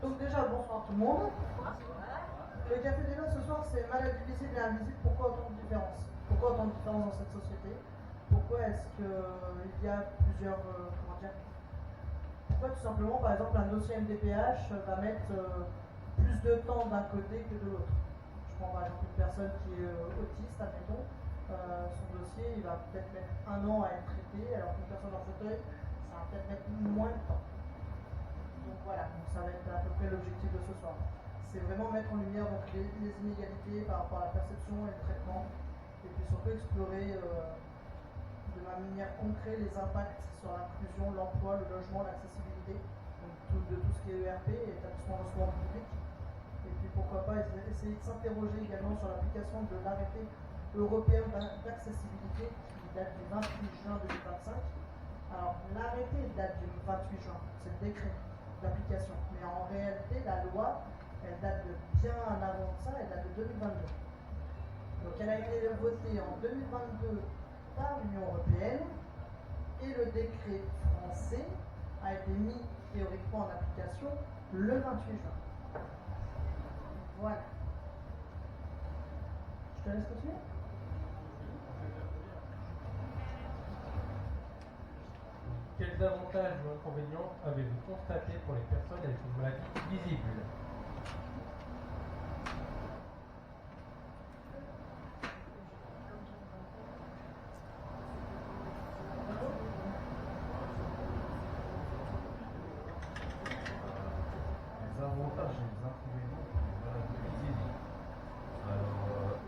Donc déjà, bonsoir tout le monde. Le café débat ce soir, c'est maladie visible et invisible. Pourquoi autant de différences? Pourquoi autant de différences dans cette société? Pourquoi est-ce qu'il y a plusieurs... comment dire? Pourquoi tout simplement, par exemple, un dossier MDPH va mettre plus de temps d'un côté que de l'autre? Je prends par exemple une personne qui est autiste, admettons. Son dossier, il va peut-être mettre 1 an à être traité, alors qu'une personne en fauteuil, ça va peut-être mettre moins de temps. Donc voilà, donc ça va être à peu près l'objectif de ce soir. C'est vraiment mettre en lumière donc, les inégalités par rapport à la perception et le traitement, et puis surtout explorer de manière concrète les impacts sur l'inclusion, l'emploi, le logement, l'accessibilité, donc de tout ce qui est ERP, établissement de soins public. Et puis pourquoi pas essayer de s'interroger également sur l'application de l'arrêté européen d'accessibilité qui date du 28 juin 2025. Alors l'arrêté date du 28 juin, c'est le décret d'application. Mais en réalité, la loi, elle date de bien avant ça, elle date de 2022. Donc elle a été votée en 2022 par l'Union européenne et le décret français a été mis théoriquement en application le 28 juin. Voilà. Je te laisse continuer. Quels avantages ou inconvénients avez-vous constaté pour les personnes avec une maladie visible? Les avantages et les inconvénients pour les maladies visibles. Alors,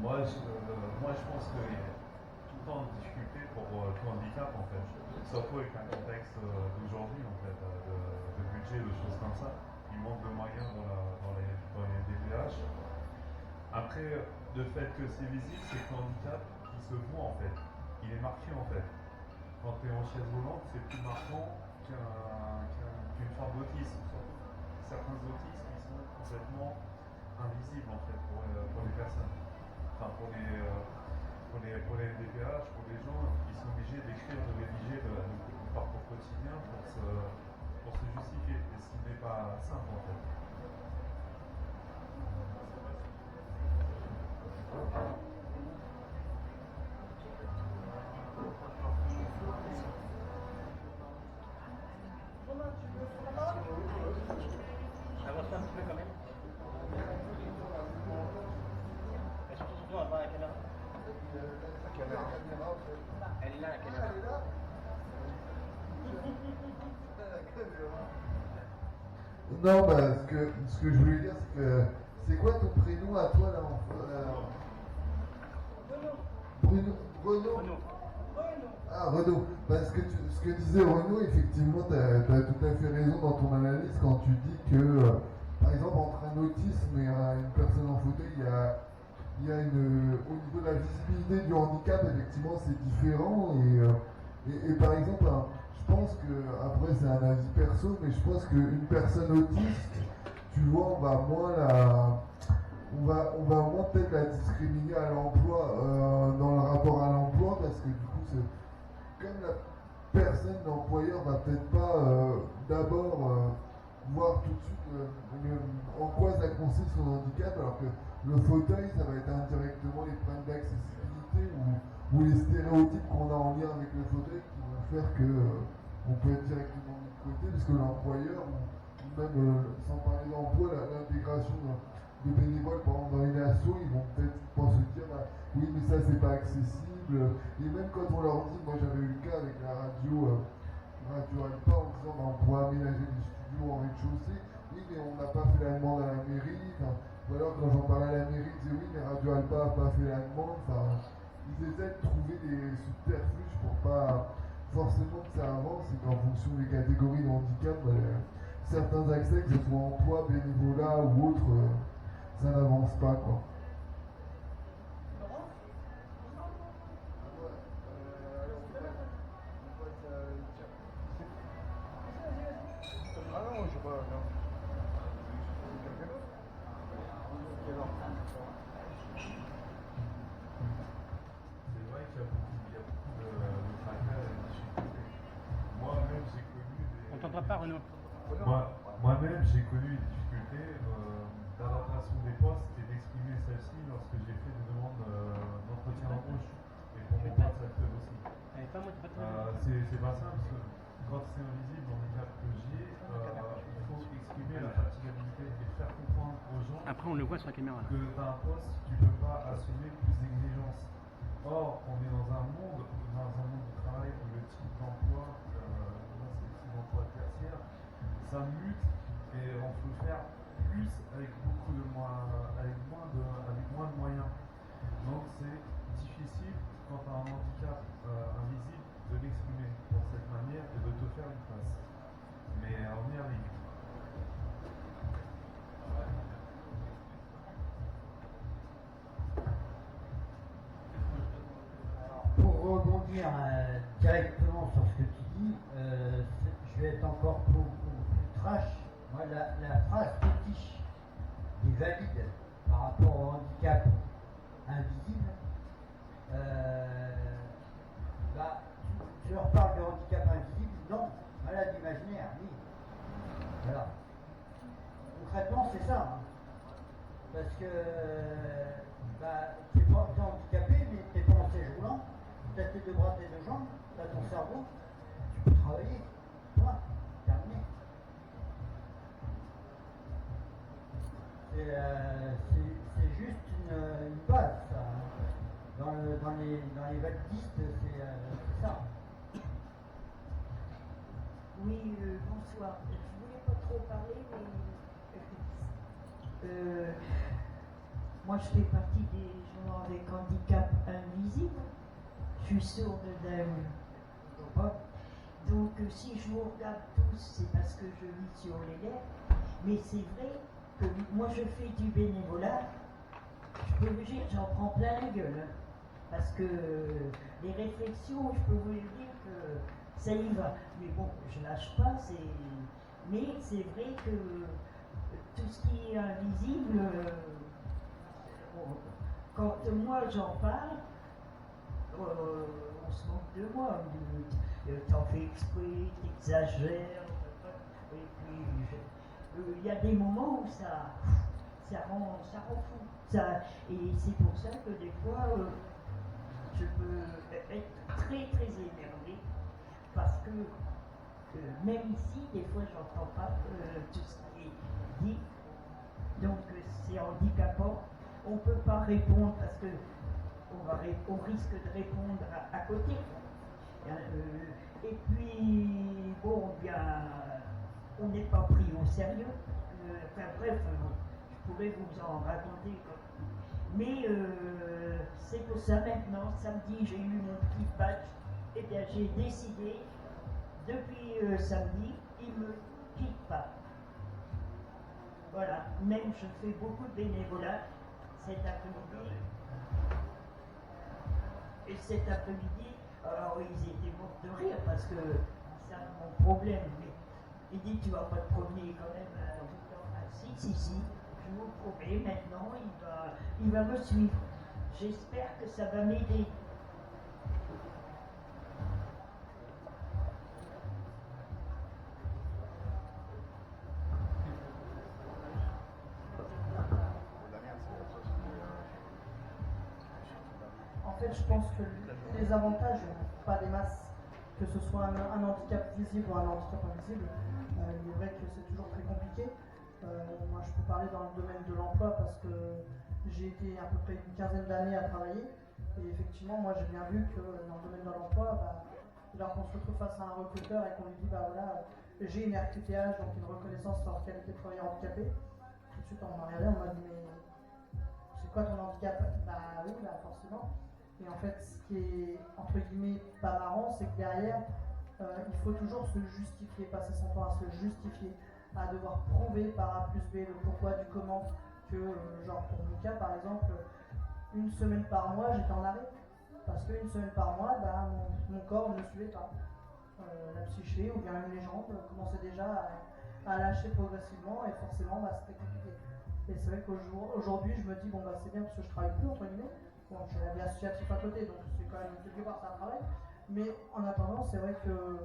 moi, je pense qu'il y a tout le temps de difficulté pour le handicap en fait. Surtout avec un contexte d'aujourd'hui en fait, de budget, de choses comme ça. Il manque de moyens dans les DPH. Après, le fait que c'est visible, c'est que le handicap, il se voit en fait. Il est marqué en fait. Quand tu es en chaise volante, c'est plus marquant qu'une forme d'autisme. Certains autismes qui sont complètement invisibles en fait pour les personnes. Enfin pour les DPH, pour les gens, ils sont obligés d'écrire, de rédiger le parcours quotidien pour se justifier. Et ce qui n'est pas simple en fait. Avance un petit peu quand même. Et surtout avant la caméra. Elle est là la caméra. Non, bah, ce que je voulais dire, c'est que c'est quoi ton prénom à toi là Renaud. Ah, Renaud. Parce que ce que disait Renaud, effectivement, tu as tout à fait raison dans ton analyse quand tu dis que, par exemple, entre un autisme et une personne en fauteuil, il y a au niveau de la visibilité du handicap, effectivement, c'est différent. Et par exemple, je pense que, après c'est un avis perso, mais je pense qu'une personne autiste, tu vois, on va moins peut-être la discriminer à l'emploi, dans le rapport à l'emploi, parce que du coup, comme la personne, l'employeur, va peut-être pas d'abord voir tout de suite en quoi ça consiste son handicap, alors que le fauteuil, ça va être indirectement les problèmes d'accessibilité ou les stéréotypes qu'on a en lien avec le fauteuil qui vont faire que on peut être directement mis de côté, parce que l'employeur, ou même sans parler d'emploi, l'intégration de bénévoles, par exemple dans une asso, ils vont peut-être pas se dire oui mais ça c'est pas accessible, et même quand on leur dit, moi j'avais eu le cas avec la radio Alpa en disant on pourrait aménager des studios en rez-de-chaussée, oui mais on n'a pas fait la demande à la mairie, ou alors quand j'en parlais à la mairie, ils disaient oui mais Radio Alpa n'a pas fait la demande, ils essaient de trouver des subterfuges pour pas forcément que ça avance, et qu'en fonction des catégories de handicap, certains accès, que ce soit emploi, bénévolat ou autre, ça n'avance pas quoi. Ah non, je sais pas, non. Quelqu'un d'autre? C'est vrai qu'il y a beaucoup de fracas et de difficultés. Moi-même, j'ai connu des... On t'entend pas, Renaud. Moi-même, j'ai connu une difficulté d'adaptation des postes et d'exprimer celle-ci lorsque j'ai fait des demandes d'entretien d'embauche. Et pour mon poste actuel aussi. C'est pas simple parce que quand c'est invisible, le handicap que j'ai, il faut exprimer la fatigabilité et faire comprendre aux gens Après, on le voit sur la caméra. que tu as un poste, tu ne peux pas assumer plus d'exigences. Or, on est dans un monde du travail où le type d'emploi, là c'est le type d'emploi tertiaire, ça mute et on peut faire plus avec moins de moyens. Donc c'est difficile quand tu as un handicap invisible de l'exprimer de cette manière et de te faire une place. Mais on y arrive. Pour rebondir directement sur ce que tu dis, je vais être encore beaucoup plus trash. Moi, la phrase fétiche qui est valide par rapport au handicap invisible, tu leur parles de handicap invisible, non, malade imaginaire, oui. Voilà. Concrètement, c'est ça. Hein. Parce que tu es handicapé, mais tu n'es pas en siège roulant, tu as tes deux bras, tes deux jambes, tu as ton cerveau, tu peux travailler. Voilà, terminé. C'est juste une base, ça. Hein. Dans les validistes, c'est ça. Oui, bonsoir. Je voulais pas trop parler, mais moi je fais partie des gens avec handicap invisible. Je suis sourde d'un pas. Donc si je vous regarde tous, c'est parce que je lis sur les lèvres. Mais c'est vrai que moi je fais du bénévolat. Je peux vous dire, j'en prends plein la gueule. Hein, parce que les réflexions, je peux vous dire que ça y va. Mais bon, je lâche pas. Mais c'est vrai que tout ce qui est invisible, quand moi j'en parle, on se moque de moi. T'en fais exprès, t'exagères. Et puis, il y a des moments où ça rend fou. Et c'est pour ça que des fois, je peux être très très énervée. Parce que même ici, des fois, j'entends pas tout ce qui est dit. Donc, c'est handicapant. On ne peut pas répondre parce que on risque de répondre à côté. Et puis, bon, bien, on n'est pas pris au sérieux. Enfin bref, je pourrais vous en raconter. Mais c'est pour ça maintenant, samedi, j'ai eu mon petit badge. Eh bien, j'ai décidé, depuis samedi, il ne me quitte pas. Voilà, même je fais beaucoup de bénévolat cet après-midi. Et cet après-midi, alors ils étaient morts de rire parce que c'est mon problème. Mais il dit, tu vas pas te promener quand même tout le temps. Ah, si, je vous promets, maintenant, il va me suivre. J'espère que ça va m'aider. En fait, je pense que les avantages, pas des masses, que ce soit un handicap visible ou un handicap invisible, il est vrai que c'est toujours très compliqué. Moi, je peux parler dans le domaine de l'emploi parce que j'ai été à peu près une quinzaine d'années à travailler. Et effectivement, moi, j'ai bien vu que dans le domaine de l'emploi, lorsqu'on se retrouve face à un recruteur et qu'on lui dit, voilà, j'ai une RQTH, donc une reconnaissance en qualité de travailleur handicapé, tout de suite, on m'a regardé, on m'a dit, mais c'est quoi ton handicap? Bah oui, forcément. Et en fait, ce qui est, entre guillemets, pas marrant, c'est que derrière, il faut toujours se justifier, passer son temps à se justifier, à devoir prouver par A plus B le pourquoi du comment, que, genre pour mon cas, par exemple, une semaine par mois, j'étais en arrêt. Parce qu'une semaine par mois, mon corps ne suivait pas. La psyché ou bien même les jambes commençaient déjà à lâcher progressivement et forcément, c'était compliqué. Et c'est vrai qu'aujourd'hui, je me dis, bon, c'est bien parce que je travaille plus, entre guillemets. Bon, j'ai la vie associative à côté, donc c'est quand même quelque part c'est un travail. Mais en attendant, c'est vrai que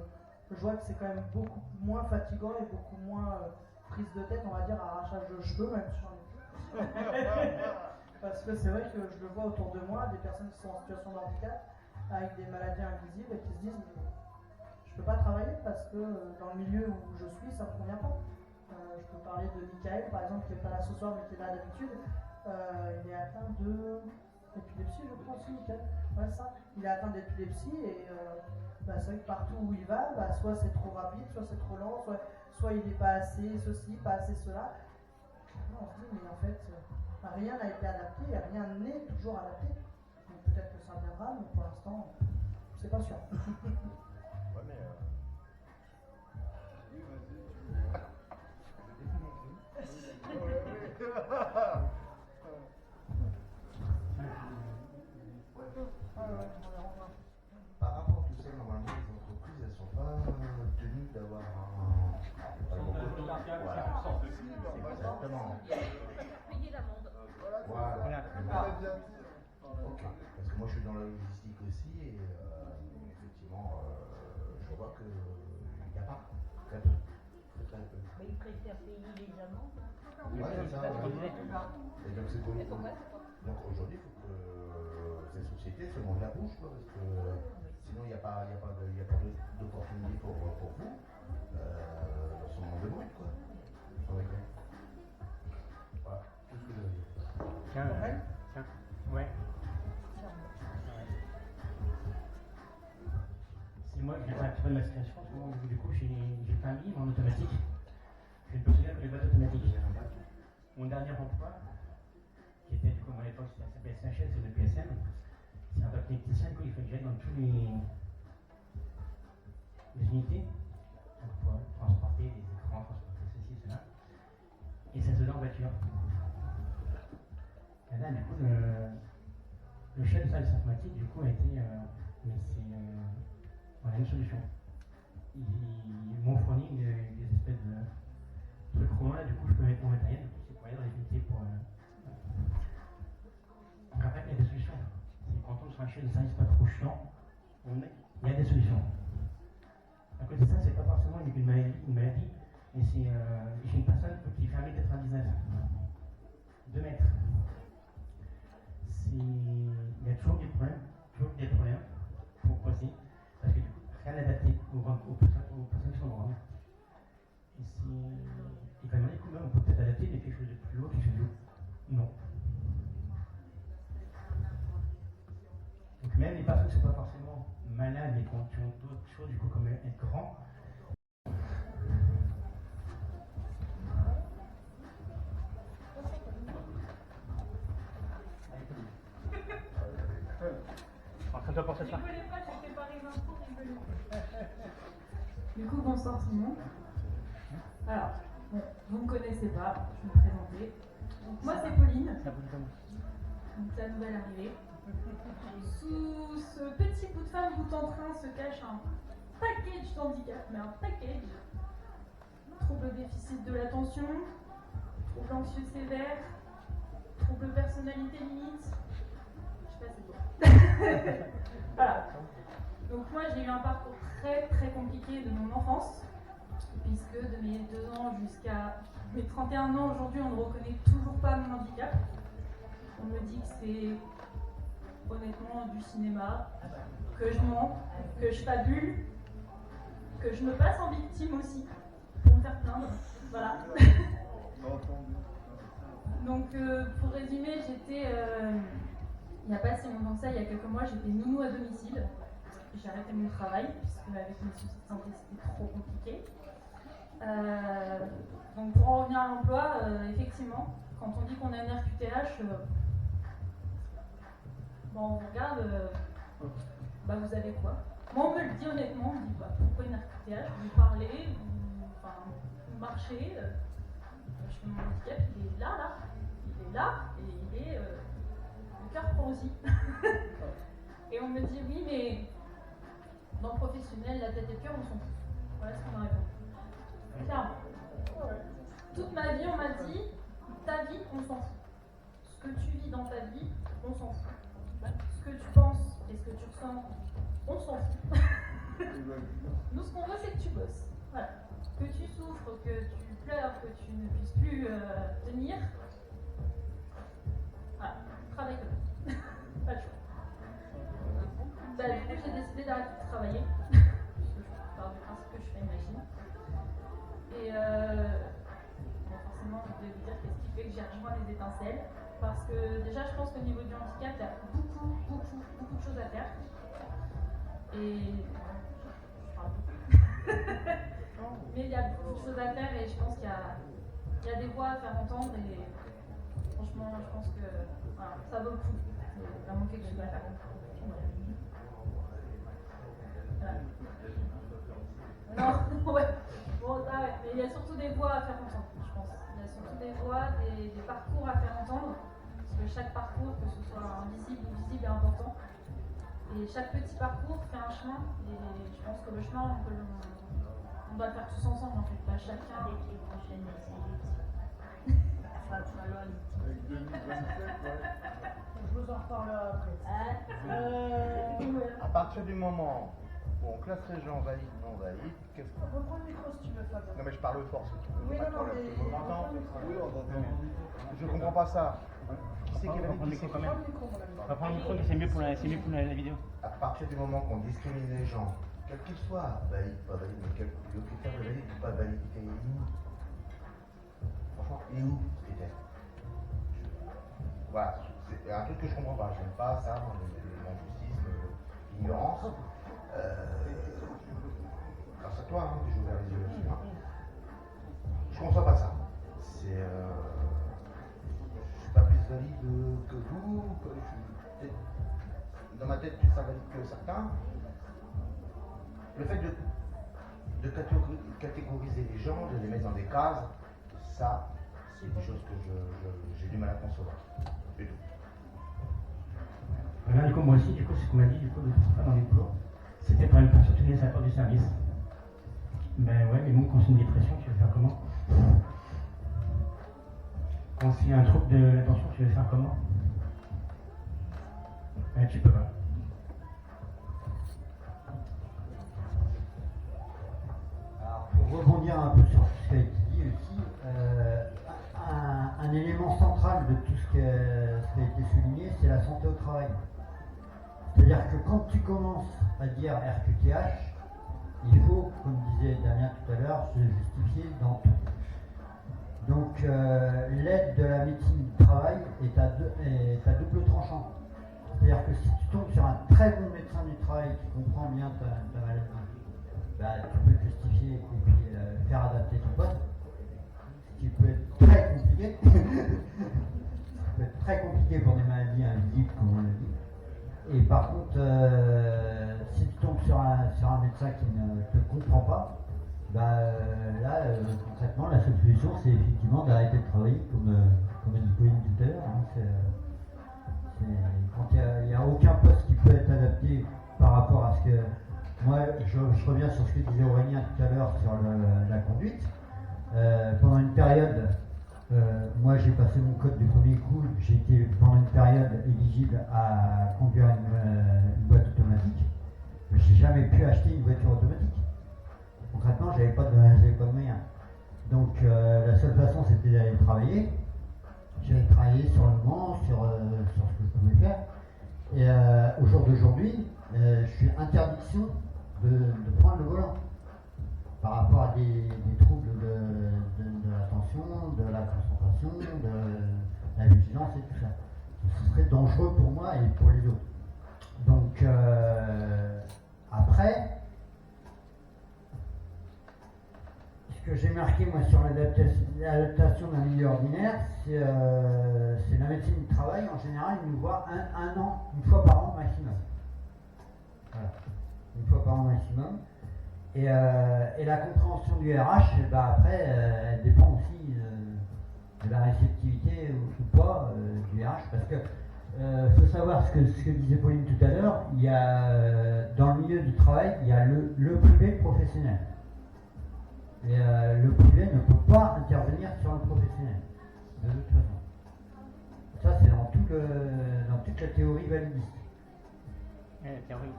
je vois que c'est quand même beaucoup moins fatigant et beaucoup moins prise de tête, on va dire, arrachage de cheveux, même si j'en ai plus. Parce que c'est vrai que je le vois autour de moi, des personnes qui sont en situation de handicap, avec des maladies invisibles, et qui se disent mais je peux pas travailler parce que dans le milieu où je suis, ça me convient pas. Je peux parler de Michael, par exemple, qui n'est pas là ce soir, mais qui est là d'habitude. Il est atteint d'épilepsie, je crois aussi, Michael. Ouais, ça. Il est atteint d'épilepsie et c'est vrai que partout où il va, soit c'est trop rapide, soit c'est trop lent, soit il n'est pas assez ceci, pas assez cela. On se dit, mais en fait, rien n'a été adapté et rien n'est toujours adapté. Donc peut-être que ça viendra, mais pour l'instant, c'est pas sûr. Ouais, mais. Par rapport à tout ça, normalement, les entreprises, elles ne sont pas tenues d'avoir un. Voilà. Exactement. Payer l'amende. Voilà. Ok. Parce que moi, je suis dans la logistique aussi et effectivement, je vois qu'il n'y a pas. Très peu. Très peu. Mais ils préfèrent payer les amendes. Ouais, c'est ça. Et donc, c'est pour nous. Donc, aujourd'hui, il faut que ces sociétés se montent la bouche, quoi, parce que sinon, il n'y a pas d'opportunité pour vous. Son nom de bruit, quoi. Voilà. Tout ce que je veux dire. Tiens, ouais. C'est moi qui viens un petit peu de ma situation. Du coup, j'ai fait un livre en automatique. Je ne peux que les boîtes automatiques. Mon dernier emploi, qui était du coup à l'époque, c'était SNHS, c'est le PSM. C'est un technicien, il faut que j'aille dans tous les unités pour transporter des écrans, transporter ceci, cela. Et ça se faisait en voiture. Et là, du coup, le chef de service informatique, du coup, a été. Mais c'est. Voilà une solution. Ils m'ont fourni des espèces de trucs romains, là, du coup, je peux mettre mon matériel, c'est pour aller dans les unités pour. Donc, après, il y a des solutions. C'est quand on sur un chef de service pas trop chiant, il y a des solutions. À côté de ça, c'est pas forcément une maladie, mais c'est j'ai une personne qui fait 1m99, 2 mètres. Il y a toujours des problèmes pour bosser, parce que du coup, rien adapté aux personnes qui sont grandes. Et quand même, du coup, on peut peut-être adapter quelque chose de plus haut, quelque chose de haut. Non. Donc même les personnes qui ne sont pas forcément malades, mais qui ont d'autres choses, du coup, comme être grand, Rigolez pas, j'ai préparé 20 pour rigoler. Du coup, bonsoir tout le monde. Alors, bon, vous ne me connaissez pas, je vais me présenter. Donc, moi, c'est Pauline. Donc, la nouvelle arrivée. Sous ce petit bout de femme bout en train se cache un package d'handicap, mais un package. Trouble déficit de l'attention, trouble anxieux sévère, trouble personnalité limite. Je sais pas, c'est bon. Voilà. Donc moi j'ai eu un parcours très très compliqué de mon enfance, puisque de mes 2 ans jusqu'à mes 31 ans aujourd'hui, on ne reconnaît toujours pas mon handicap. On me dit que c'est honnêtement du cinéma, que je mens, que je fabule, que je me passe en victime aussi, pour me faire plaindre. Voilà. Donc pour résumer, j'étais... il n'y a pas si longtemps que ça, il y a quelques mois, j'étais nounou à domicile. J'ai arrêté mon travail, puisque avec mes soucis de santé, c'était trop compliqué. Donc pour en revenir à l'emploi, effectivement, quand on dit qu'on a une RQTH, on vous regarde, vous avez quoi? Moi on me le dit honnêtement, on me dit pourquoi une RQTH? Vous parlez, vous marchez, je fais mon handicap, il est là, il est là, et il est... le cœur prend aussi. Et on me dit oui, mais dans le professionnel, la tête et le cœur, on s'en fout. Voilà ce qu'on m'a répondu. Clairement. Toute ma vie, on m'a dit ta vie, on s'en fout. Ce que tu vis dans ta vie, on s'en fout. Ce que tu penses et ce que tu ressens, on s'en fout. Nous, ce qu'on veut, c'est que tu bosses. Voilà. que tu souffres, que tu pleures, que tu ne puisses plus tenir, voilà, travaille quand même. Pas le choix. Bah, du coup, j'ai décidé d'arrêter de travailler, puisque je pars du principe que je fais une machine. Et bon, forcément, je vais vous dire qu'est-ce qui fait que j'ai rejoint les étincelles. Parce que déjà, je pense qu'au niveau du handicap, il y a beaucoup de choses à faire. Et je parle beaucoup. Mais il y a beaucoup de choses à faire et je pense qu'il y a des voix à faire entendre. Et franchement, je pense que voilà, ça vaut le coup. C'est vraiment quelque chose à faire. Voilà. Non, ouais. Bon, ah ouais. Mais il y a surtout des voix à faire entendre, je pense. Il y a surtout des voix, des parcours à faire entendre. Parce que chaque parcours, que ce soit invisible ou visible, est important. Et chaque petit parcours fait un chemin. Et je pense que le chemin, on doit le faire tous ensemble en fait, pas chacun. Avec les prochaines Je vous en reparlerai après. À partir du moment où on classe les gens valides, non valides, qu'est-ce qu'on... Reprends le micro si tu veux, Fabien. Non mais je parle fort si tu veux. Oui, Pas de non, problème. mais... Tout le monde m'entend. Oui, on entend. Je comprends pas ça. Qui c'est qui est On prend le valide, qui micro c'est quand qui... même. On va prendre le micro, c'est mieux pour la vidéo. À partir du moment qu'on discrimine les gens, quels qu'ils soient, valide, pas valide, mais le critère de valide ou pas de validité, il est où? Franchement, il est où ce critère? Voilà, c'est un truc que je comprends pas. J'aime pas ça, l'injustice, l'ignorance. Grâce à toi, hein, que j'ai ouvert les yeux aussi. Hein. Je conçois pas ça. C'est. Je suis pas plus valide que vous, que je suis dans ma tête plus valide que certains. Le fait de catégoriser les gens, de les mettre dans des cases, ça, c'est des choses que j'ai du mal à concevoir. Du tout. Voilà, du coup, moi aussi, du coup, c'est ce qu'on m'a dit, du coup, de tout ça dans les boulot. C'était pour une personne utilisateur du service. Ben ouais, mais bon, quand c'est une dépression, tu veux faire comment? Quand c'est un trouble de l'attention, tu veux faire comment? Ben, tu peux pas. Alors, pour rebondir un peu sur ce qui a été dit aussi, un élément central de tout ce qui a été souligné, c'est la santé au travail. C'est-à-dire que quand tu commences à dire RQTH, il faut, comme disait Damien tout à l'heure, se justifier dans tout. Donc l'aide de la médecine du travail est à double tranchant. C'est-à-dire que si tu tombes sur un très bon médecin du travail qui comprend bien ta maladie, bah, tu peux te justifier et puis faire adapter ton poste, ce qui peut être très compliqué. Ça peut être très compliqué pour des maladies invisibles, comme on l'a dit. Et par contre, si tu tombes sur un médecin qui ne te comprend pas, bah, là, concrètement, la seule solution, c'est effectivement d'arrêter de travailler, comme a dit Pauline tout à l'heure. Hein, quand il n'y a aucun poste qui peut être adapté par rapport à ce que... Moi, je reviens sur ce que disait Aurélien tout à l'heure sur la conduite. Pendant une période, moi j'ai passé mon code du premier coup, j'ai été pendant une période éligible à conduire une boîte automatique. J'ai jamais pu acheter une voiture automatique. Concrètement, j'avais pas de moyens. Donc la seule façon c'était d'aller travailler. J'avais travaillé sur le moment, sur ce que je pouvais faire. Et au jour d'aujourd'hui, je suis interdiction de prendre le volant par rapport à des troubles de l'attention, de la concentration, de la vigilance et tout ça. Ce serait dangereux pour moi et pour les autres. Donc après, ce que j'ai marqué moi sur l'adaptation d'un milieu ordinaire, c'est la médecine du travail. En général, ils nous voient un an, une fois par an maximum. Voilà. Une fois par an maximum. Et la compréhension du RH, bah après, elle dépend aussi de la réceptivité ou pas du RH, parce que faut savoir ce que disait Pauline tout à l'heure, il y a dans le milieu du travail, il y a le privé et le professionnel. Et le privé ne peut pas intervenir sur le professionnel, de toute façon. Ça, c'est dans toute la théorie validiste. La théorie.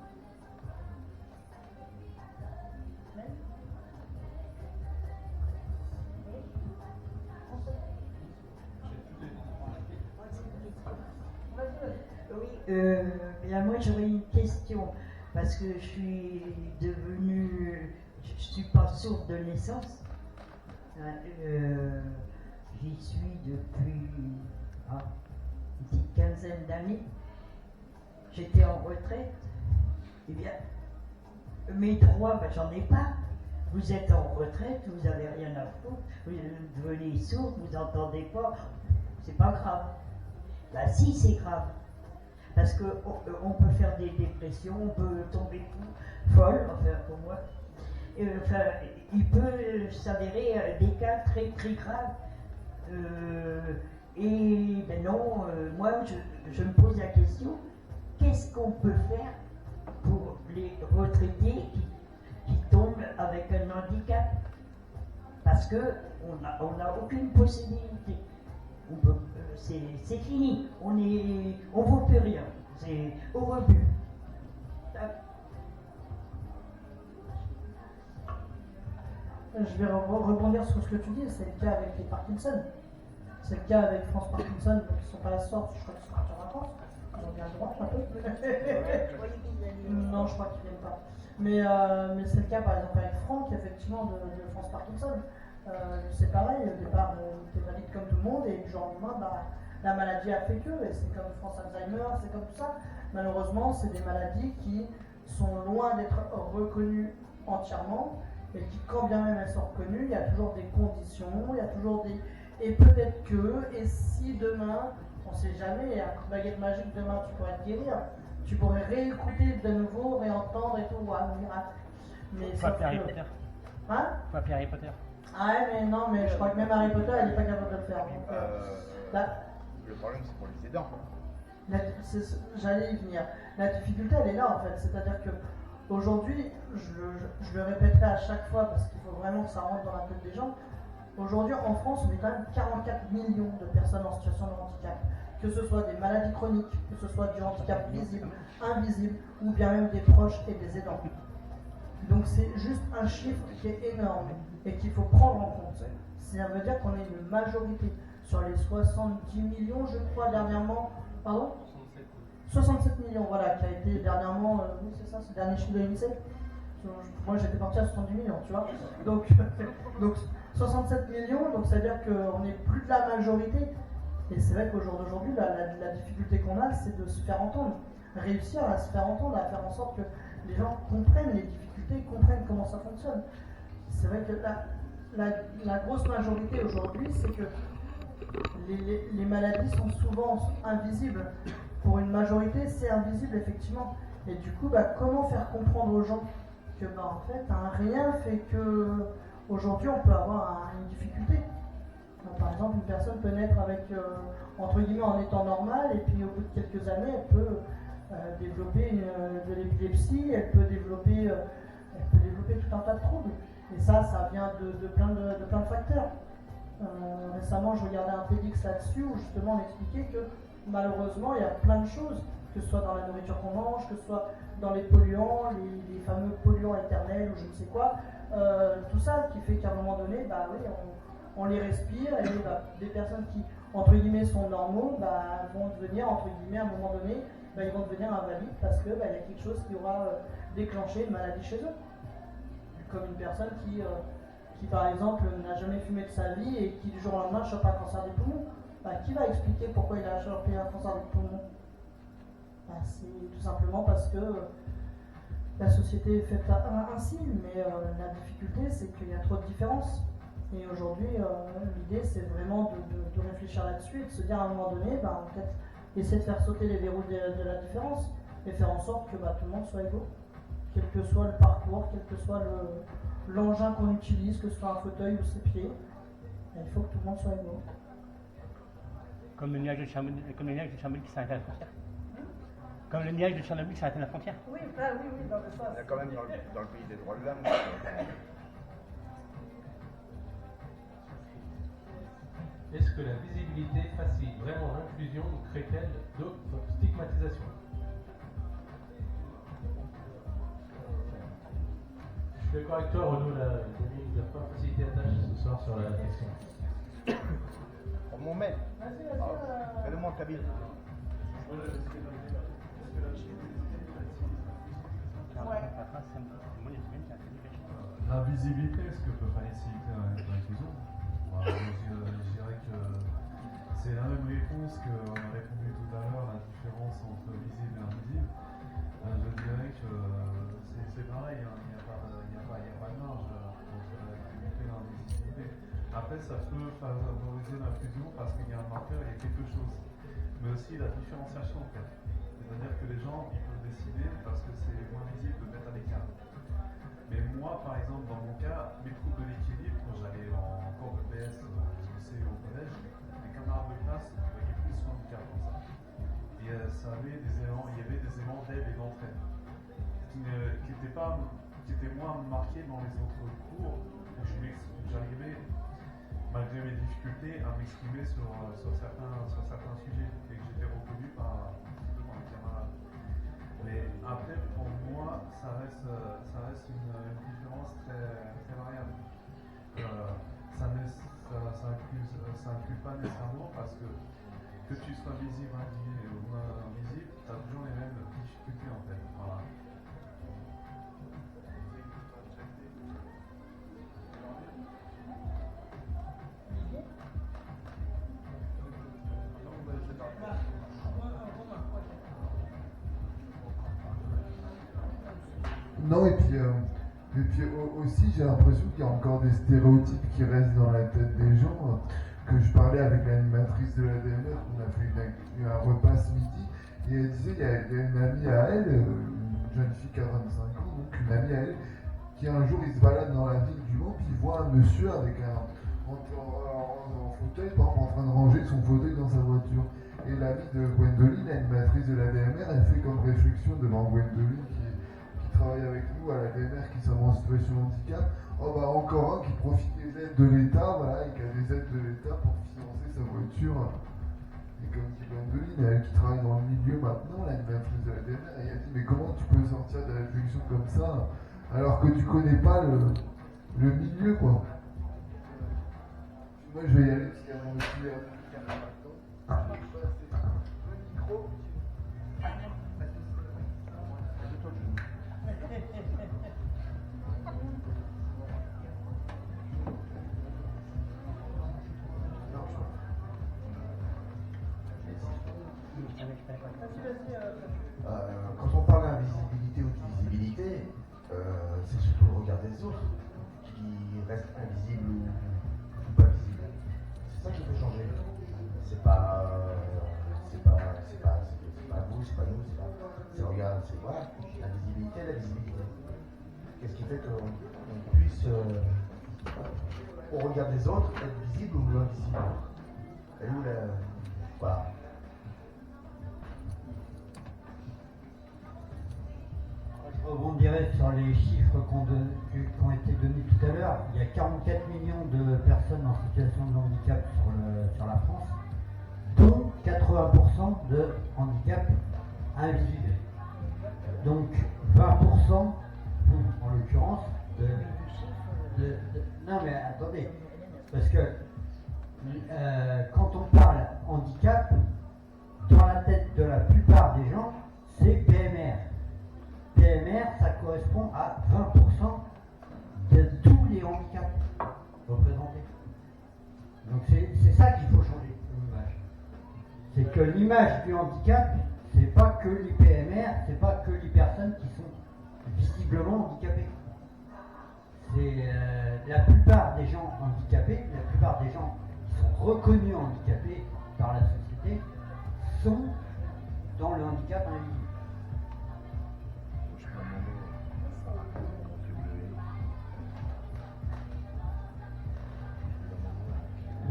Bien moi j'aurais une question, parce que je suis devenue, je suis pas sourde de naissance. J'y suis depuis une petite quinzaine d'années. J'étais en retraite. Eh bien, mes droits, ben, j'en ai pas. Vous êtes en retraite, vous avez rien à foutre, vous devenez sourd, vous n'entendez pas, c'est pas grave. Bah si, c'est grave. Parce que on peut faire des dépressions, on peut tomber fou, folle, enfin pour moi. Enfin, il peut s'avérer des cas très très graves. Et ben non, moi je me pose la question, qu'est-ce qu'on peut faire pour les retraités qui tombent avec un handicap? Parce qu'on n'a aucune possibilité. C'est fini, on vaut plus rien, c'est au rebut. Je vais rebondir sur ce que tu dis, c'est le cas avec les Parkinson. C'est le cas avec France Parkinson, donc ils ne sont pas là ce soir, je crois qu'ils sont partis en vacances. Ils ont bien le droit, un peu. Non, je crois qu'ils ne viennent pas. Mais c'est le cas par exemple avec Franck, effectivement, de France Parkinson. C'est pareil, au départ, il était valide comme tout le monde, et du jour au lendemain, bah, la maladie a fait que, et c'est comme France Alzheimer, c'est comme tout ça. Malheureusement, c'est des maladies qui sont loin d'être reconnues entièrement, et qui, quand bien même elles sont reconnues, il y a toujours des conditions, il y a toujours des... Et peut-être que, et si demain, on ne sait jamais, à coup de baguette magique, demain tu pourrais te guérir, tu pourrais réécouter de nouveau, réentendre et tout, un miracle. Mais faut appeler Harry Potter. Hein? Faut appeler Harry Potter. Ah ouais, mais non, mais je crois que même Harry Potter, il n'est pas capable de le faire. Donc, le problème, c'est pour les aidants. J'allais y venir. La difficulté, elle est là, en fait. C'est-à-dire que aujourd'hui, je le répéterai à chaque fois parce qu'il faut vraiment que ça rentre dans la tête des gens. Aujourd'hui, en France, on est quand même 44 millions de personnes en situation de handicap. Que ce soit des maladies chroniques, que ce soit du handicap visible, invisible, ou bien même des proches et des aidants. Donc c'est juste un chiffre qui est énorme et qu'il faut prendre en compte. Ça veut dire qu'on est une majorité. Sur les 70 millions, je crois, dernièrement... Pardon ? 67 millions, voilà, qui a été dernièrement... oui, c'est ça, c'est le dernier chiffre de l'INSEE. Moi, j'étais parti à 70 millions, tu vois. Donc 67 millions, donc ça veut dire qu'on n'est plus de la majorité. Et c'est vrai qu'au jour d'aujourd'hui, la difficulté qu'on a, c'est de se faire entendre. Réussir à se faire entendre, à faire en sorte que les gens comprennent les difficultés, comprennent comment ça fonctionne. C'est vrai que la grosse majorité aujourd'hui, c'est que les maladies sont souvent invisibles. Pour une majorité, c'est invisible, effectivement. Et du coup, comment faire comprendre aux gens que, en fait, rien fait que aujourd'hui, on peut avoir une difficulté. Par exemple, une personne peut naître avec, entre guillemets, en étant normale, et puis au bout de quelques années, elle peut développer de l'épilepsie, elle peut développer tout un tas de troubles. Et ça vient de plein de facteurs. Récemment, je regardais un TEDx là-dessus où justement on expliquait que malheureusement, il y a plein de choses, que ce soit dans la nourriture qu'on mange, que ce soit dans les polluants, les fameux polluants éternels ou je ne sais quoi, tout ça qui fait qu'à un moment donné, on les respire et des personnes qui, entre guillemets, sont normaux, vont devenir, entre guillemets, à un moment donné, ils vont devenir invalides parce qu'il y a quelque chose qui aura déclenché une maladie chez eux. Comme une personne qui par exemple, n'a jamais fumé de sa vie et qui, du jour au lendemain, chope un cancer des poumons. Qui va expliquer pourquoi il a chopé un cancer des poumons? C'est tout simplement parce que la société est faite ainsi, mais la difficulté, c'est qu'il y a trop de différences. Et aujourd'hui, l'idée, c'est vraiment de réfléchir là-dessus et de se dire à un moment donné, peut-être essayer de faire sauter les verrous de la différence et faire en sorte que tout le monde soit égaux, quel que soit le parcours, quel que soit l'engin qu'on utilise, que ce soit un fauteuil ou ses pieds. Il faut que tout le monde soit égaux. Comme le nuage de Tchernobyl qui s'arrête à la frontière. Comme le nuage de Tchernobyl qui s'arrête à la frontière. Oui, oui, dans le sens. On est quand même dans le pays des droits de l'homme. Est-ce que la visibilité facilite vraiment l'inclusion ou crée-t-elle d'autres stigmatisations? Je suis d'accord avec toi, Renaud, il n'a pas facilité la tâche ce soir sur la question. Mon maître. Fais-le-moi, Kabyle. La visibilité, ce que peut faciliter l'inclusion, je dirais que c'est la même réponse qu'on a répondu tout à l'heure, la différence entre visible et invisible. Je dirais que c'est pareil, il n'y a pas de marge entre la visibilité et l'invisibilité. Après, ça peut favoriser l'inclusion parce qu'il y a un marqueur, il y a quelque chose. Mais aussi la différenciation en fait. C'est-à-dire que les gens ils peuvent décider parce que c'est moins visible de mettre à l'écart. Mais moi, par exemple, dans mon cas, mes troubles de l'équilibre, quand j'allais en cours de PS au lycée ou au collège, mes camarades de classe voyaient plus son handicap comme ça. Et il y avait des éléments d'aide et d'entraide qui étaient moins marqués dans les autres cours où j'arrivais, malgré mes difficultés, à m'exprimer sur certains sujets et que j'étais reconnu par mes camarades. Mais après, pour moi, ça reste une différence très variable. Ça inclut pas nécessairement parce que tu sois visible ou invisible, tu as toujours les mêmes difficultés en fait. Voilà. Non, et puis aussi, j'ai l'impression qu'il y a encore des stéréotypes qui restent dans la tête des gens. Que je parlais avec l'animatrice de l'ADMR, on a fait un repas ce midi, et elle disait, il y a une amie à elle, une jeune fille qui a 25 ans, donc une amie à elle, qui un jour, il se balade dans la ville du Mans, puis il voit un monsieur avec en fauteuil, par exemple, en train de ranger son fauteuil dans sa voiture. Et l'amie de Gwendoline, l'animatrice de l'ADMR, elle fait comme réflexion devant Gwendoline, qui travaille avec nous à l'ADMR, qui sommes en situation de handicap. Oh bah encore un qui profite des aides de l'État, voilà, et qui a des aides de l'État pour financer sa voiture. Et comme dit Gwendoline, elle qui travaille dans le milieu maintenant, l'animatrice de l'ADMR, elle a dit mais comment tu peux sortir de réflexion comme ça alors que tu connais pas le milieu quoi. Moi je vais y aller parce qu'il y a mon petit le micro. Quand on parle d'invisibilité ou de visibilité, c'est surtout le regard des autres qui reste invisible ou pas visible. C'est ça qui peut changer. C'est pas vous, c'est pas nous, c'est le regard, c'est voilà, la visibilité. Qu'est-ce qui fait qu'on puisse, au regard des autres, être visible ou invisible? Et nous, voilà. Je rebondirai sur les chiffres qui ont été donnés tout à l'heure. Il y a 44 millions de personnes en situation de handicap sur la France, dont 80% de handicap invisible. Donc 20%, en l'occurrence, non mais attendez, parce que quand on parle handicap, dans la tête de la plupart des gens, c'est PMR. PMR, ça correspond à 20% de tous les handicaps représentés. Donc c'est ça qu'il faut changer, l'image. C'est que l'image du handicap, c'est pas que les PMR, c'est pas que les personnes qui sont visiblement handicapées. C'est la plupart des gens handicapés, la plupart des gens qui sont reconnus handicapés par la société sont dans le handicap invisible.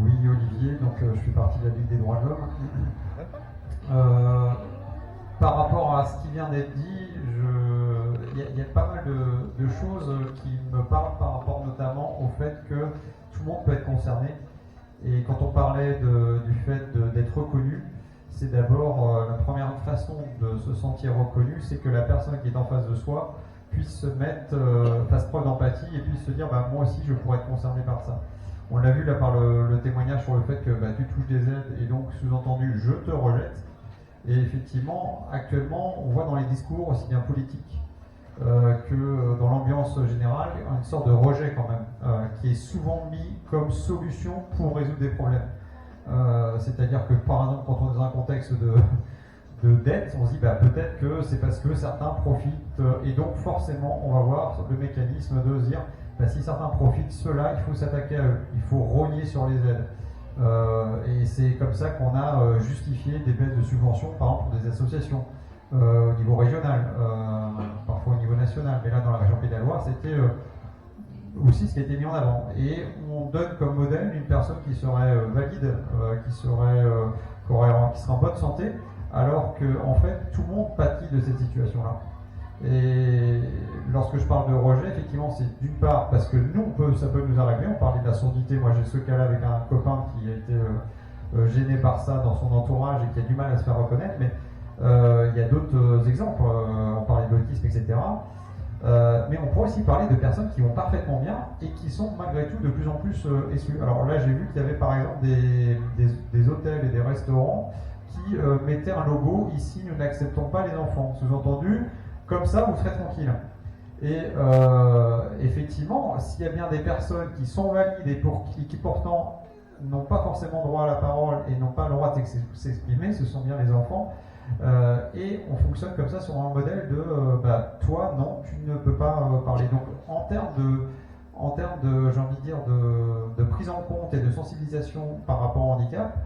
Oui, Olivier, donc je fais partie de la Ligue des droits de l'homme. Par rapport à ce qui vient d'être dit, il y a pas mal de choses qui me parlent par rapport notamment au fait que tout le monde peut être concerné. Et quand on parlait du fait d'être reconnu, c'est d'abord la première façon de se sentir reconnu, c'est que la personne qui est en face de soi puisse se mettre, fasse preuve d'empathie et puisse se dire bah, moi aussi je pourrais être concerné par ça. On l'a vu là par le témoignage sur le fait que bah, tu touches des aides et donc sous-entendu je te rejette. Et effectivement, actuellement, on voit dans les discours, aussi bien politiques que dans l'ambiance générale, une sorte de rejet quand même, qui est souvent mis comme solution pour résoudre des problèmes. C'est-à-dire que par exemple, quand on est dans un contexte de dette, on se dit bah, peut-être que c'est parce que certains profitent, et donc forcément on va voir le mécanisme de se dire bah, si certains profitent, ceux-là, il faut s'attaquer à eux, il faut rogner sur les aides. Et c'est comme ça qu'on a justifié des baisses de subventions, par exemple pour des associations au niveau régional, parfois au niveau national, mais là dans la région Pays de la Loire, c'était aussi ce qui a été mis en avant. Et on donne comme modèle une personne qui serait valide, qui serait en bonne santé, alors que en fait tout le monde pâtit de cette situation-là. Et lorsque je parle de rejet, effectivement, c'est d'une part parce que nous, ça peut nous arriver. On parlait de la surdité. Moi, j'ai ce cas-là avec un copain qui a été gêné par ça dans son entourage et qui a du mal à se faire reconnaître. Mais il y a d'autres exemples. On parlait de l'autisme, etc. Mais on pourrait aussi parler de personnes qui vont parfaitement bien et qui sont malgré tout de plus en plus exclues. Alors là, j'ai vu qu'il y avait par exemple des hôtels et des restaurants qui mettaient un logo « Ici, nous n'acceptons pas les enfants ». Sous-entendu, comme ça, vous serez tranquille. Et effectivement, s'il y a bien des personnes qui sont valides et qui pourtant n'ont pas forcément droit à la parole et n'ont pas le droit de s'exprimer, ce sont bien les enfants. Et on fonctionne comme ça sur un modèle de bah, toi, non, tu ne peux pas parler. Donc en termes de j'ai envie de dire, de prise en compte et de sensibilisation par rapport au handicap,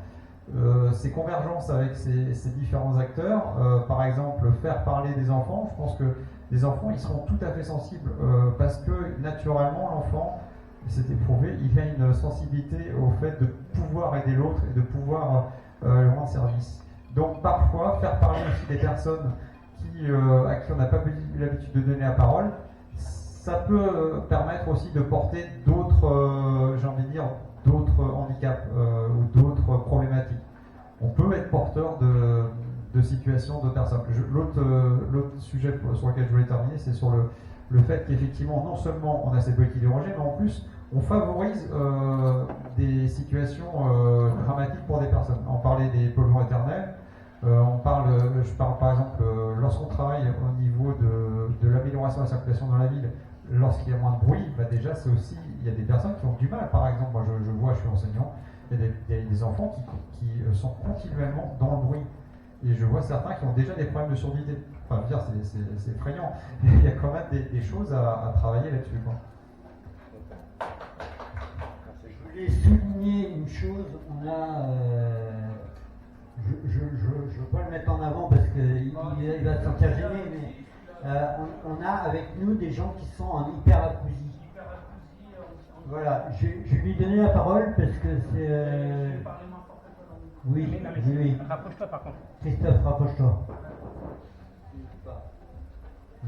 ces convergences avec ces différents acteurs, par exemple faire parler des enfants, je pense que les enfants ils seront tout à fait sensibles parce que naturellement l'enfant, c'est éprouvé, il a une sensibilité au fait de pouvoir aider l'autre et de pouvoir lui rendre service. Donc parfois faire parler aussi des personnes à qui on n'a pas eu l'habitude de donner la parole, ça peut permettre aussi de porter d'autres, j'ai envie de dire, d'autres handicaps ou d'autres problématiques. On peut être porteur de situations de personnes. L'autre sujet sur lequel je voulais terminer, c'est sur le fait qu'effectivement, non seulement on a ces politiques de rejet, mais en plus, on favorise des situations dramatiques pour des personnes. On parlait des polluants éternels. Je parle par exemple, lorsqu'on travaille au niveau de l'amélioration de la circulation dans la ville, lorsqu'il y a moins de bruit, bah déjà c'est aussi, il y a des personnes qui ont du mal. Par exemple, moi je vois, je suis enseignant, il y a des enfants qui sont continuellement dans le bruit. Et je vois certains qui ont déjà des problèmes de surdité. Enfin, je veux dire, c'est effrayant. Il y a quand même des choses à travailler là-dessus, quoi. Je voulais souligner une chose, on a, je ne veux pas le mettre en avant parce qu'il va se sentir gêné, mais on a avec nous des gens qui sont en hyperacousie. Voilà, je lui ai donné la parole parce que c'est... Oui. Rapproche-toi par contre. Christophe, rapproche-toi.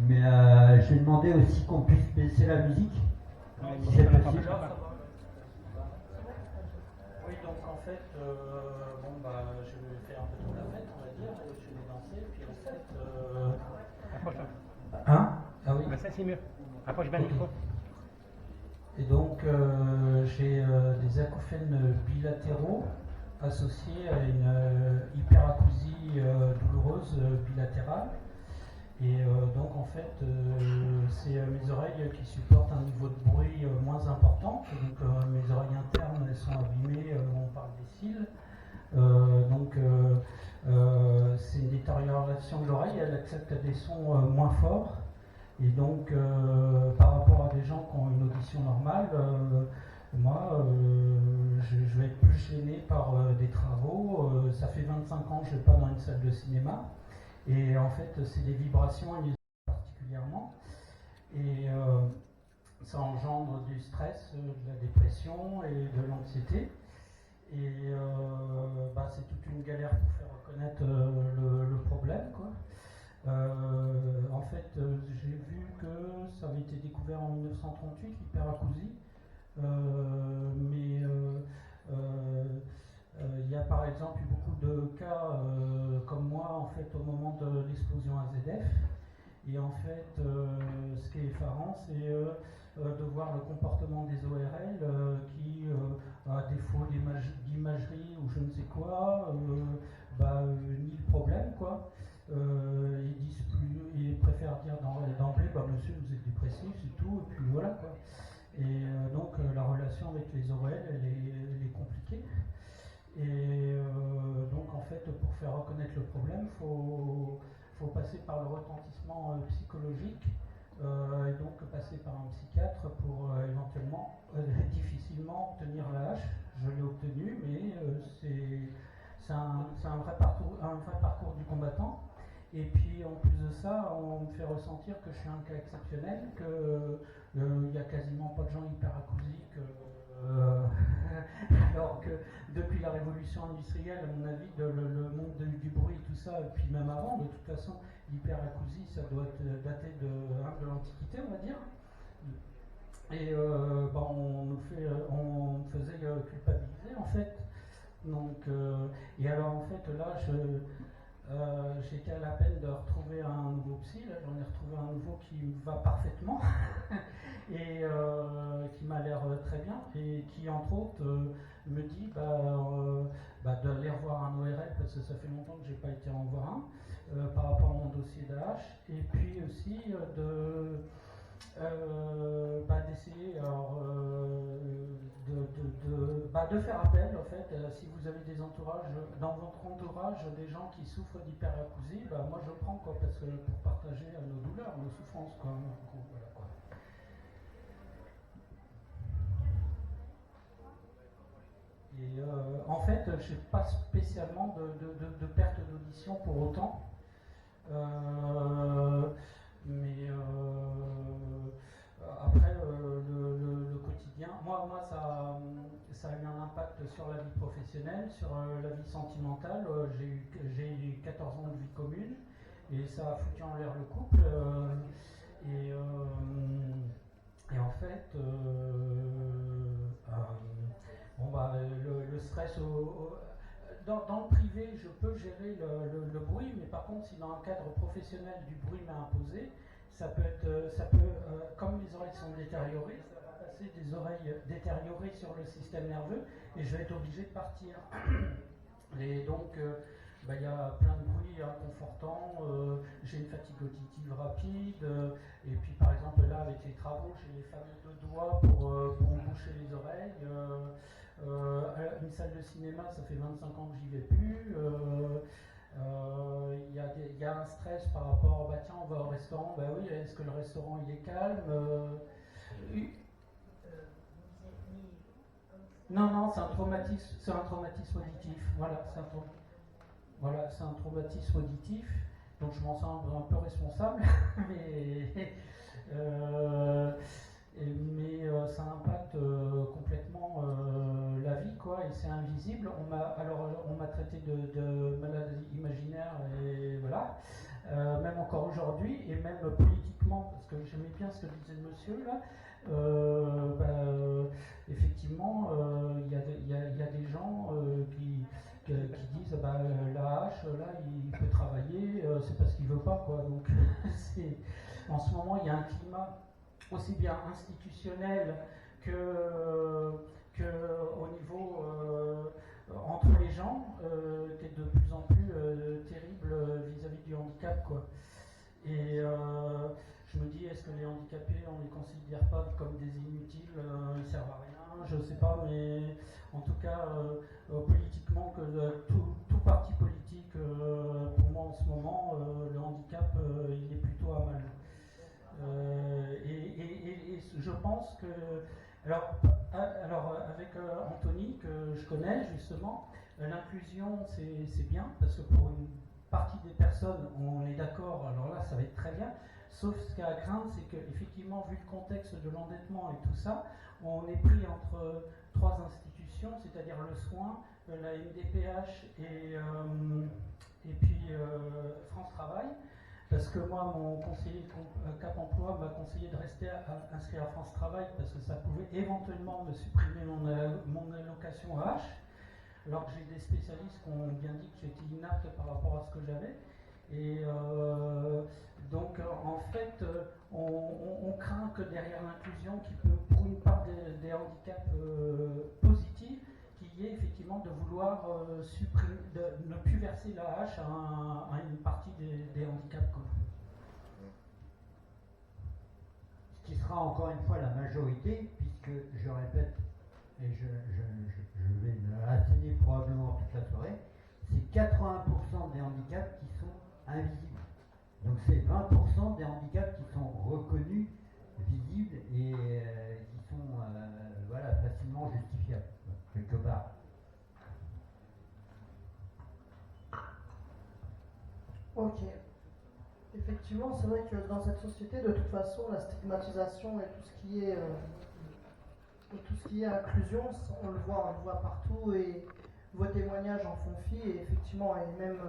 Mais j'ai demandé aussi qu'on puisse baisser la musique, si c'est possible. Oui, donc en fait, je vais faire un peu de la fête, on va dire, je vais danser, puis en fait... Rapproche-toi. Hein? Ah oui. Ça c'est mieux. Rapproche bien le micro. Et donc, j'ai des acouphènes bilatéraux associés à une hyperacousie douloureuse bilatérale. Et donc, en fait, c'est mes oreilles qui supportent un niveau de bruit moins important. Donc, mes oreilles internes, elles sont abîmées, on parle des cils. C'est une détérioration de l'oreille, elle accepte des sons moins forts. Et donc, par rapport à des gens qui ont une audition normale, moi, je vais être plus gêné par des travaux. Ça fait 25 ans que je ne vais pas dans une salle de cinéma. Et en fait, c'est des vibrations particulièrement. Et ça engendre du stress, de la dépression et de l'anxiété. Et c'est toute une galère pour faire reconnaître le problème, quoi. En fait, j'ai vu que ça avait été découvert en 1938, l'hyperacousie, mais il y a par exemple eu beaucoup de cas comme moi, en fait, au moment de l'explosion AZF. Et en fait, ce qui est effarant, c'est de voir le comportement des ORL qui, à défaut d'imagerie ou je ne sais quoi, ni le problème, quoi. Ils préfèrent dire d'emblée, monsieur, vous êtes dépressif, c'est tout, et puis voilà, quoi. Et donc la relation avec les ORL, elle est compliquée. Et donc en fait, pour faire reconnaître le problème, faut passer par le retentissement psychologique, et donc passer par un psychiatre pour éventuellement, difficilement obtenir la hache. Je l'ai obtenu, mais c'est un vrai parcours du combattant. Et puis en plus de ça, on me fait ressentir que je suis un cas exceptionnel, qu'il n'y a quasiment pas de gens hyperacousiques, alors que depuis la révolution industrielle, à mon avis, le monde du bruit et tout ça, et puis même avant, de toute façon, l'hyperacousie, ça doit dater de l'Antiquité, on va dire. Et on me faisait culpabiliser en fait. Donc, et alors en fait là, j'étais à la peine de retrouver un nouveau psy. Là, j'en ai retrouvé un nouveau qui me va parfaitement et qui m'a l'air très bien et qui entre autres me dit d'aller revoir un ORL parce que ça fait longtemps que j'ai pas été en voir un par rapport à mon dossier d'AH, et puis aussi d'essayer de faire appel en fait, si vous avez des entourages, dans votre entourage des gens qui souffrent d'hyperacousie, moi je prends quoi, parce que pour partager nos douleurs, nos souffrances quoi. Voilà, quoi. Et en fait, je n'ai pas spécialement de perte d'audition pour autant. Mais après, le quotidien, moi ça a eu un impact sur la vie professionnelle, sur la vie sentimentale. J'ai eu 14 ans de vie commune et ça a foutu en l'air le couple. Et en fait, le stress dans le privé, je peux gérer le bruit, mais par contre, si dans un cadre professionnel du bruit m'est imposé, ça peut, comme les oreilles sont détériorées, ça va passer des oreilles détériorées sur le système nerveux et je vais être obligé de partir. Et donc, il y a plein de bruits inconfortants, j'ai une fatigue auditive rapide, et puis par exemple là, avec les travaux, j'ai les fameux 2 doigts pour me boucher les oreilles. Une salle de cinéma, ça fait 25 ans que j'y vais plus. Il y a un stress par rapport, tiens, on va au restaurant, oui, est-ce que le restaurant il est calme Non, c'est un traumatisme auditif. Voilà, c'est un traumatisme auditif. Donc je m'en sens un peu responsable, mais ça impacte complètement la vie, quoi, et c'est invisible. On m'a traité de maladie imaginaire, et voilà, même encore aujourd'hui, et même politiquement, parce que j'aimais bien ce que disait le monsieur là. Effectivement, il y a des gens qui disent la hache, là, il peut travailler, c'est parce qu'il veut pas, quoi. Donc, en ce moment, il y a un climat aussi bien institutionnel que au niveau entre les gens, qui est de plus en plus terrible vis-à-vis du handicap, quoi. Et je me dis, est-ce que les handicapés, on ne les considère pas comme des inutiles, ils ne servent à rien, je ne sais pas, mais en tout cas, politiquement, tout parti politique, pour moi en ce moment, le handicap, il est plutôt à mal. Et je pense que, alors avec Anthony, que je connais justement, l'inclusion c'est bien, parce que pour une partie des personnes, on est d'accord, alors là ça va être très bien, sauf ce qu'il y a à craindre, c'est qu'effectivement, vu le contexte de l'endettement et tout ça, on est pris entre 3 institutions, c'est-à-dire le soin, la MDPH et puis France Travail. Parce que moi, mon conseiller Cap Emploi m'a conseillé de rester inscrit à France Travail parce que ça pouvait éventuellement me supprimer mon allocation H, alors que j'ai des spécialistes qui ont bien dit que j'étais inapte par rapport à ce que j'avais. Et donc, en fait, on craint que derrière l'inclusion, qui peut, pour une part des handicaps positifs, qu'il qui est effectivement de vouloir supprimer, de ne plus verser la hache à une partie des handicaps, quoi. Ce qui sera encore une fois la majorité, puisque je répète, et je vais me asséner probablement toute la soirée, c'est 80% des handicaps qui sont invisibles. Donc c'est 20% des handicaps qui sont reconnus, visibles et qui sont voilà, facilement justifiables, quelque part. Ok. Effectivement, c'est vrai que dans cette société, de toute façon, la stigmatisation et tout ce qui est inclusion, on le voit partout et vos témoignages en font fi. Et effectivement, et même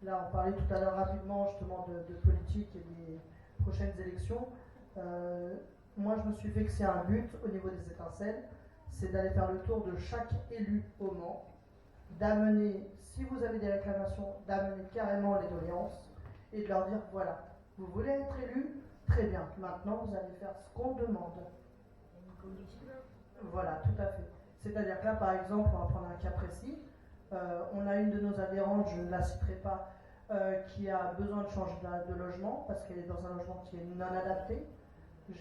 là, on parlait tout à l'heure rapidement justement de politique et des prochaines élections. Moi, je me suis fixé un but au niveau des étincelles, c'est d'aller faire le tour de chaque élu au Mans, d'amener, si vous avez des réclamations, d'amener carrément les doléances et de leur dire, voilà, vous voulez être élu, très bien, maintenant vous allez faire ce qu'on demande. Voilà, tout à fait. C'est-à-dire que là, par exemple, on va prendre un cas précis, on a une de nos adhérentes, je ne la citerai pas, qui a besoin de changer de logement, parce qu'elle est dans un logement qui est non adapté.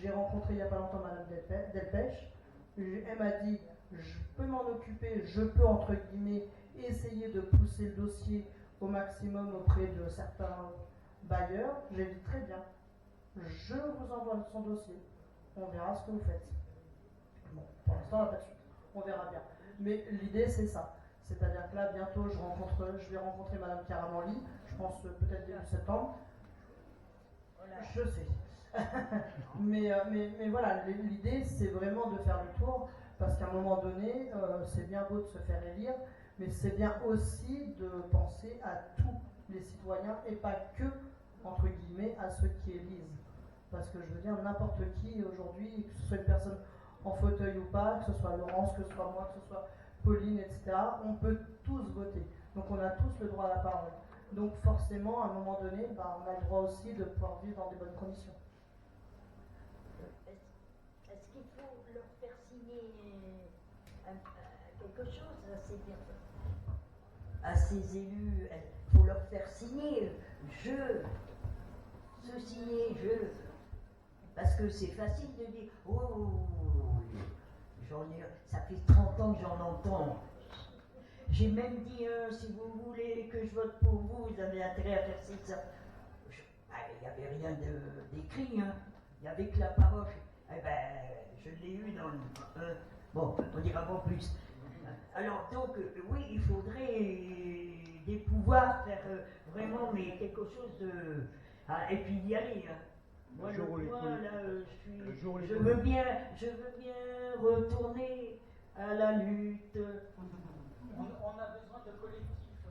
J'ai rencontré il n'y a pas longtemps Madame Delpech, elle m'a dit, je peux m'en occuper, je peux, entre guillemets, essayer de pousser le dossier au maximum auprès de certains bailleurs. J'ai dit, très bien, je vous envoie son dossier, on verra ce que vous faites. Bon, pour l'instant, on n'a pas de suite, on verra bien. Mais l'idée, c'est ça. C'est-à-dire que là, bientôt, je vais rencontrer Madame Caramanli, je pense peut-être début septembre. Je sais. mais voilà, l'idée, c'est vraiment de faire le tour, parce qu'à un moment donné, c'est bien beau de se faire élire, mais c'est bien aussi de penser à tous les citoyens et pas que, entre guillemets, à ceux qui élisent. Parce que je veux dire, n'importe qui aujourd'hui, que ce soit une personne en fauteuil ou pas, que ce soit Laurence, que ce soit moi, que ce soit Pauline, etc., on peut tous voter. Donc on a tous le droit à la parole. Donc forcément, à un moment donné, on a le droit aussi de pouvoir vivre dans des bonnes conditions. Est-ce qu'il faut leur faire signer quelque chose à ces élus? Il faut leur faire signer parce que c'est facile de dire ça fait 30 ans que j'en entends. J'ai même dit si vous voulez que je vote pour vous, vous avez intérêt à faire ça. Il n'y avait rien d'écrit, hein. Il n'y avait que la parole. Eh ben, je l'ai eu dans le... bon, on dira pas plus. Alors donc, oui, il faudrait des pouvoirs, faire vraiment mais quelque chose de... et puis y aller. Hein. Moi, je veux bien retourner à la lutte. On a besoin de collectifs,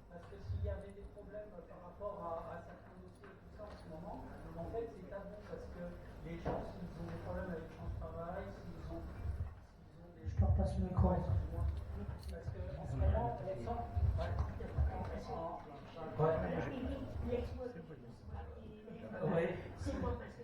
parce que s'il y avait des problèmes par rapport à certains dossiers et tout ça en ce moment, en fait c'est tabou, parce que les gens, s'ils ont des problèmes avec France Travail, s'ils ont des... Je te repasse le micro. Parce qu'en ce moment, on sent... Oui. C'est moi parce que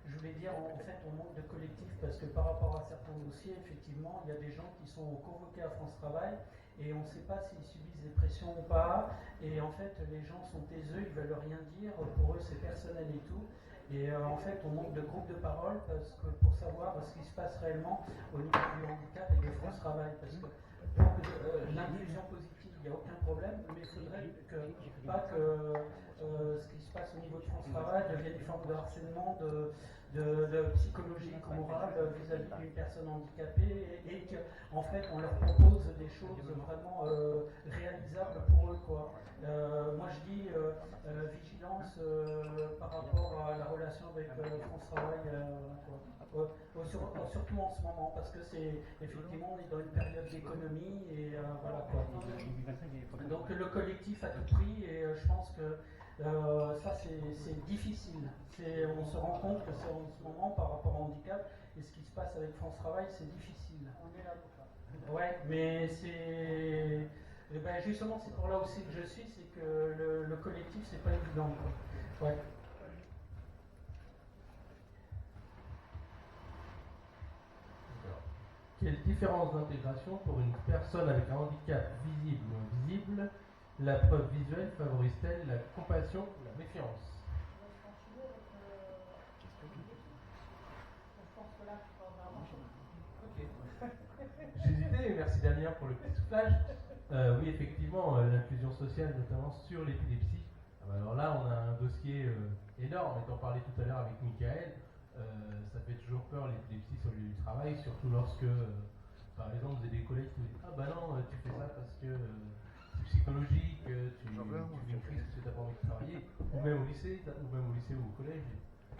je voulais dire, en fait, on manque de collectif parce que par rapport à certains dossiers, effectivement, il y a des gens qui sont convoqués à France Travail et on ne sait pas s'ils subissent des pressions ou pas. Et en fait, les gens sont taiseux, ils ne veulent rien dire. Pour eux, c'est personnel et tout. Et en fait, on manque de groupes de parole parce que pour savoir ce qui se passe réellement au niveau du handicap et de France Travail. Parce que l'inclusion positive, il n'y a aucun problème, mais il faudrait pas que ce qui se passe au niveau de France Travail devienne une forme de harcèlement, de psychologique morale vis-à-vis d'une personne handicapée et qu'en fait on leur propose des choses vraiment réalisables pour eux, quoi. Moi je dis vigilance par rapport à la relation avec France Travail, surtout en ce moment, parce que c'est effectivement on est dans une période d'économie et voilà quoi. Donc le collectif à tout prix, et je pense que ça c'est difficile. On se rend compte que c'est en ce moment par rapport au handicap et ce qui se passe avec France Travail, c'est difficile. On est là pour ça. Ouais, mais c'est... justement c'est pour là aussi que je suis, c'est que le collectif c'est pas évident, quoi. Ouais. Quelle différence d'intégration pour une personne avec un handicap visible ou invisible? La preuve visuelle favorise-t-elle la compassion ou la méfiance? J'hésitais, mais merci Damien pour le petit soufflage. Oui, effectivement, l'inclusion sociale, notamment sur l'épilepsie. Alors là, on a un dossier énorme, et t'en parlais tout à l'heure avec Michael. Ça fait toujours peur l'épilepsie sur le lieu du travail, surtout lorsque, par exemple, vous avez des collègues qui vous disent « Ah bah non, tu fais ça parce que c'est psychologique, tu vis une crise parce que tu n'as pas envie de travailler. » Ou même au lycée, ou au collège,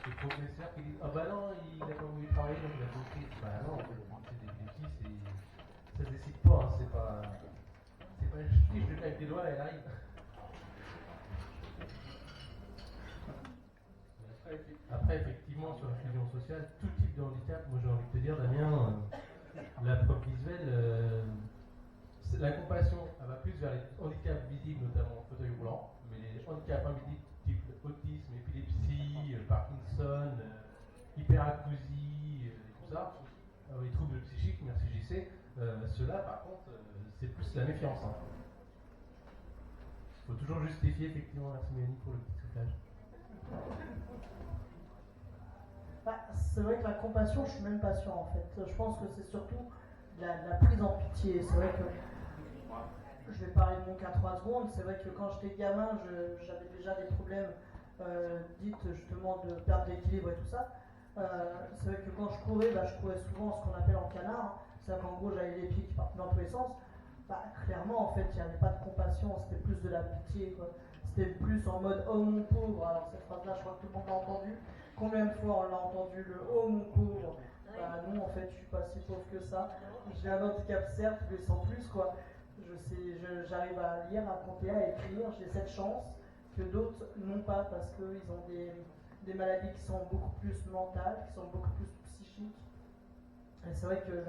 des professeurs qui disent « Ah bah non, il n'a pas envie de travailler, donc il a pas de crise. » Bah non, en fait, c'est d'épilepsie, ça ne décide pas, hein, c'est pas une fiche de avec des doigts, elle arrive. Après, effectivement, sur l'inclusion sociale, tout type de handicap, moi j'ai envie de te dire, Damien, la preuve visuelle, la compassion, elle va plus vers les handicaps visibles, notamment fauteuil roulant, mais les handicaps invisibles, type autisme, épilepsie, Parkinson, hyperacousie, tout ça, les troubles psychiques, merci JC, ceux-là, par contre, c'est plus la méfiance. Il faut toujours justifier, effectivement, merci Mélanie pour le petit soufflage. C'est vrai que la compassion, je suis même pas sûr en fait. Je pense que c'est surtout la prise en pitié. C'est vrai que je vais parler de mon cas 3 secondes. C'est vrai que quand j'étais gamin, j'avais déjà des problèmes dites justement de perte d'équilibre et tout ça. C'est vrai que quand je courais souvent ce qu'on appelle en canard. C'est-à-dire qu'en gros j'avais les pieds qui partaient dans tous les sens. Clairement en fait il n'y avait pas de compassion, c'était plus de la pitié quoi. C'était plus en mode oh mon pauvre. Alors cette phrase là je crois que tout le monde l'a entendu. Combien de fois on l'a entendu le oh mon pauvre? Non en fait je suis pas si pauvre que ça. J'ai un handicap certes mais sans plus quoi. J'arrive à lire, à compter, à écrire. J'ai cette chance que d'autres n'ont pas parce qu'ils ont des maladies qui sont beaucoup plus mentales, qui sont beaucoup plus psychiques. Et c'est vrai que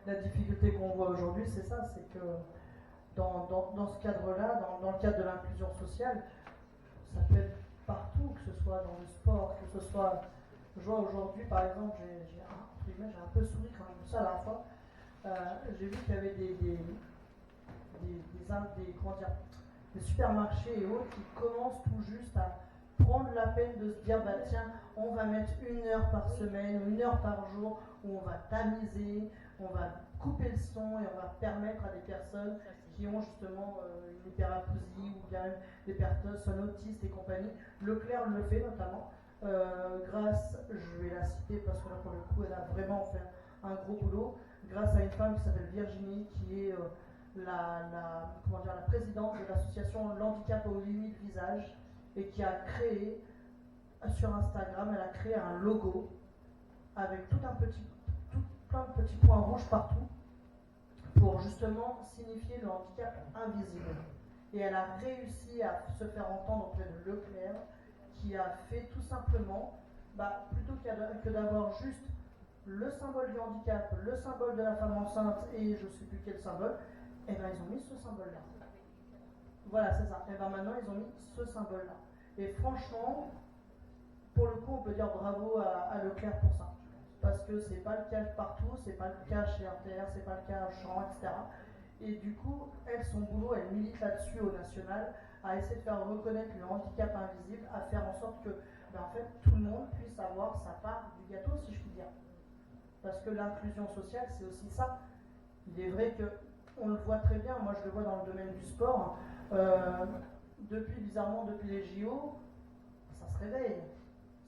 la difficulté qu'on voit aujourd'hui, c'est ça, c'est que dans ce cadre-là, dans le cadre de l'inclusion sociale, ça peut être partout, que ce soit dans le sport, que ce soit... Je vois aujourd'hui, par exemple, j'ai un peu souri quand même ça à la fois. J'ai vu qu'il y avait des supermarchés et autres qui commencent tout juste à prendre la peine de se dire, bah tiens, on va mettre 1 heure par semaine, 1 heure par jour, où on va tamiser, on va couper le son et on va permettre à des personnes qui ont justement une hyperacousie ou bien des personnes autistes et compagnie. Leclerc le fait notamment, grâce, je vais la citer parce que là pour le coup elle a vraiment fait un gros boulot, grâce à une femme qui s'appelle Virginie qui est la présidente de l'association L'Handicap aux limites visage et qui a créé sur Instagram, elle a créé un logo avec plein de petits points rouges partout pour justement signifier le handicap invisible. Et elle a réussi à se faire entendre auprès de Leclerc qui a fait tout simplement, plutôt que d'avoir juste le symbole du handicap, le symbole de la femme enceinte et je ne sais plus quel symbole, et ils ont mis ce symbole-là. Voilà, c'est ça. Et maintenant, ils ont mis ce symbole-là. Et franchement, pour le coup, on peut dire bravo à Leclerc pour ça. Parce que c'est pas le cas partout, c'est pas le cas chez RTR, c'est pas le cas à Champ, etc. Et du coup, elle, son boulot, elle milite là-dessus au national, à essayer de faire reconnaître le handicap invisible, à faire en sorte que, en fait, tout le monde puisse avoir sa part du gâteau, si je puis dire. Parce que l'inclusion sociale, c'est aussi ça. Il est vrai que on le voit très bien, moi je le vois dans le domaine du sport, bizarrement depuis les JO, ça se réveille.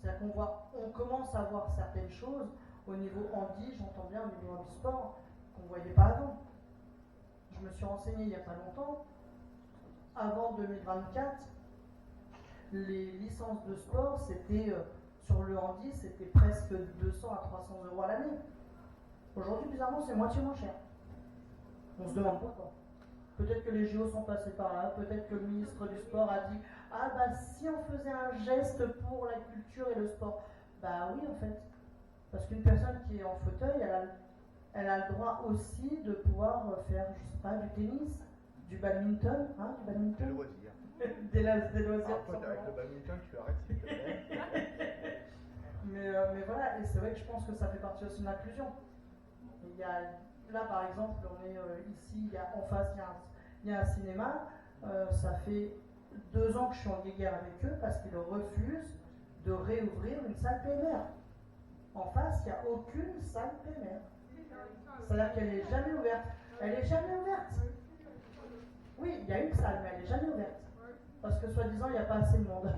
C'est-à-dire on commence à voir certaines choses au niveau handi, j'entends bien au niveau handisport, qu'on ne voyait pas avant. Je me suis renseigné il n'y a pas longtemps, avant 2024, les licences de sport, c'était sur le handi, c'était presque 200 à 300 € à l'année. Aujourd'hui, bizarrement, c'est moitié moins cher. On se demande pourquoi. Peut-être que les JO sont passés par là, peut-être que le ministre du Sport a dit « Ah si on faisait un geste pour la culture et le sport ». Oui en fait. Parce qu'une personne qui est en fauteuil, elle a le droit aussi de pouvoir faire, je sais pas, du tennis, du badminton, du badminton. des loisirs. Après, avec le badminton, tu arrêtes s'il te plaît. Mais voilà, et c'est vrai que je pense que ça fait partie aussi de l'inclusion. Il y a, là, par exemple, on est ici, en face, il y a un cinéma. Ça fait 2 ans que je suis en guéguerre avec eux parce qu'ils refusent de réouvrir une salle plein air. En face, il n'y a aucune salle plein air. C'est-à-dire qu'elle n'est jamais ouverte. Elle n'est jamais ouverte. Oui, il y a une salle, mais elle n'est jamais ouverte. Parce que soi-disant, il n'y a pas assez de monde.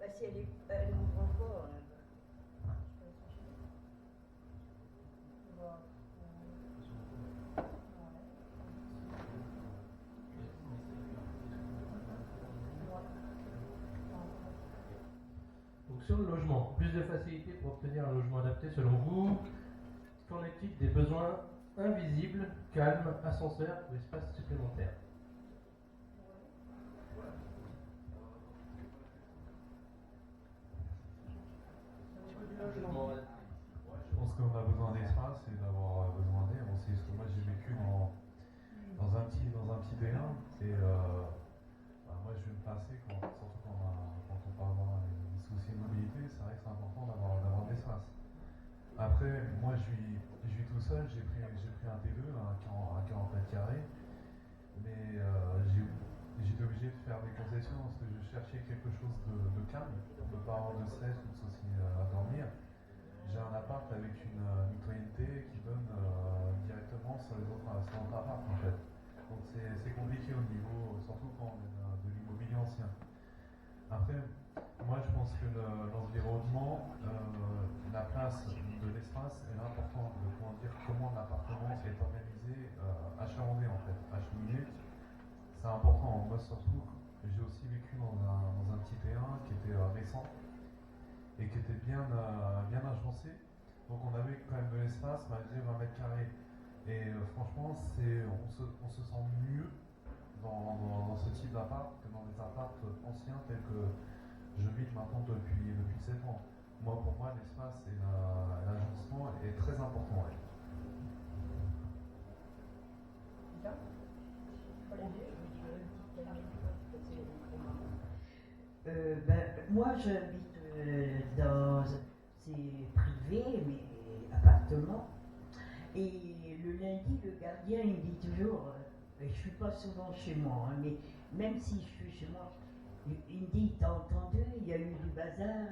Bah, si elle ouvre encore. Donc sur le logement, plus de facilité pour obtenir un logement adapté selon vous. Qu'en est-il des besoins invisibles, calmes, ascenseurs ou espaces supplémentaires? Je pense qu'on a besoin d'espace et d'avoir besoin d'air aussi. Parce que moi j'ai vécu dans un petit B1 et moi je vais me passer, surtout quand on peut avoir des soucis de mobilité, c'est vrai que c'est important d'avoir de l'espace. Après, moi je vis tout seul, j'ai pris un T2 à 40 mètres carrés, mais j'étais obligé de faire des concessions parce que je cherchais quelque chose de calme, de ne pas avoir de stress ou de soucis à dormir. J'ai un appart avec une mitoyenneté qui donne directement sur les autres apparts en fait. Donc c'est compliqué au niveau, surtout quand on est de l'immobilier ancien. Après, moi je pense que l'environnement, la place de l'espace est importante, de pouvoir dire comment l'appartement est organisé, achalandé en fait, acheminé. C'est important. Moi surtout, j'ai aussi vécu dans un petit P1 qui était récent et qui était bien agencé. Donc on avait quand même de l'espace malgré 20 mètres carrés. Et franchement, on se sent mieux dans ce type d'appart que dans les apparts anciens tels que je vis maintenant depuis 7 ans. Pour moi, l'espace et l'agencement est très important. Ouais. Moi, j'habite dans c'est privé, mais appartement. Et le lundi, le gardien, il me dit toujours, je ne suis pas souvent chez moi, mais même si je suis chez moi, il me dit, t'as entendu, il y a eu du bazar,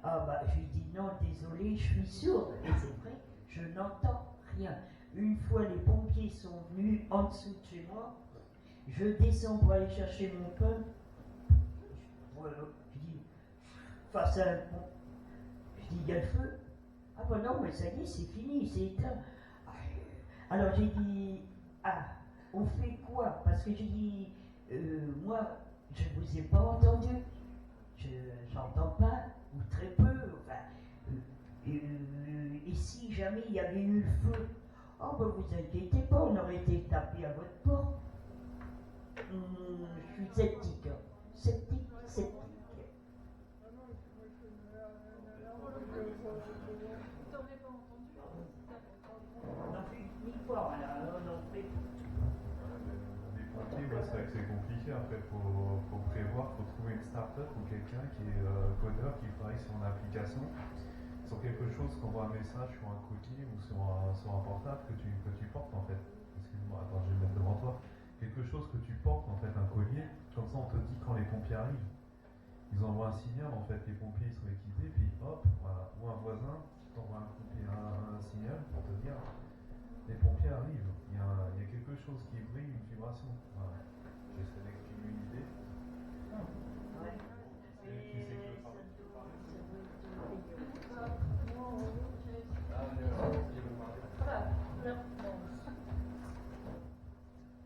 ah bah, je lui dis, non, désolé, je suis sourde. Et c'est vrai, je n'entends rien. Une fois, les pompiers sont venus en dessous de chez moi, je descends pour aller chercher mon pain. Voilà, je dis, face à un pont, je dis, il y a le feu. Ah ben non, mais ça y est, c'est fini, c'est éteint. Alors j'ai dit, on fait quoi? Parce que j'ai dit, moi, je ne vous ai pas entendu. J'entends pas, ou très peu. Enfin, et si jamais il y avait eu le feu, oh ben vous inquiétez pas, on aurait été tapé à votre porte. Je suis sceptique. Sceptique. C'est vrai que c'est compliqué, après faut prévoir, faut trouver une start-up ou quelqu'un qui est codeur, qui travaille sur une application, sur quelque chose qu'on voit un message sur un colis ou sur un portable que tu portes en fait. Excuse-moi, attends, je vais le mettre devant toi. Quelque chose que tu portes en fait, un collier, comme ça on te dit quand les pompiers arrivent. Ils envoient un signal en fait, les pompiers sont équipés, puis hop, voilà. Ou un voisin qui t'envoie un signal pour te dire les pompiers arrivent, il y a quelque chose qui brille, une vibration. Voilà. J'essaie d'exprimer une idée.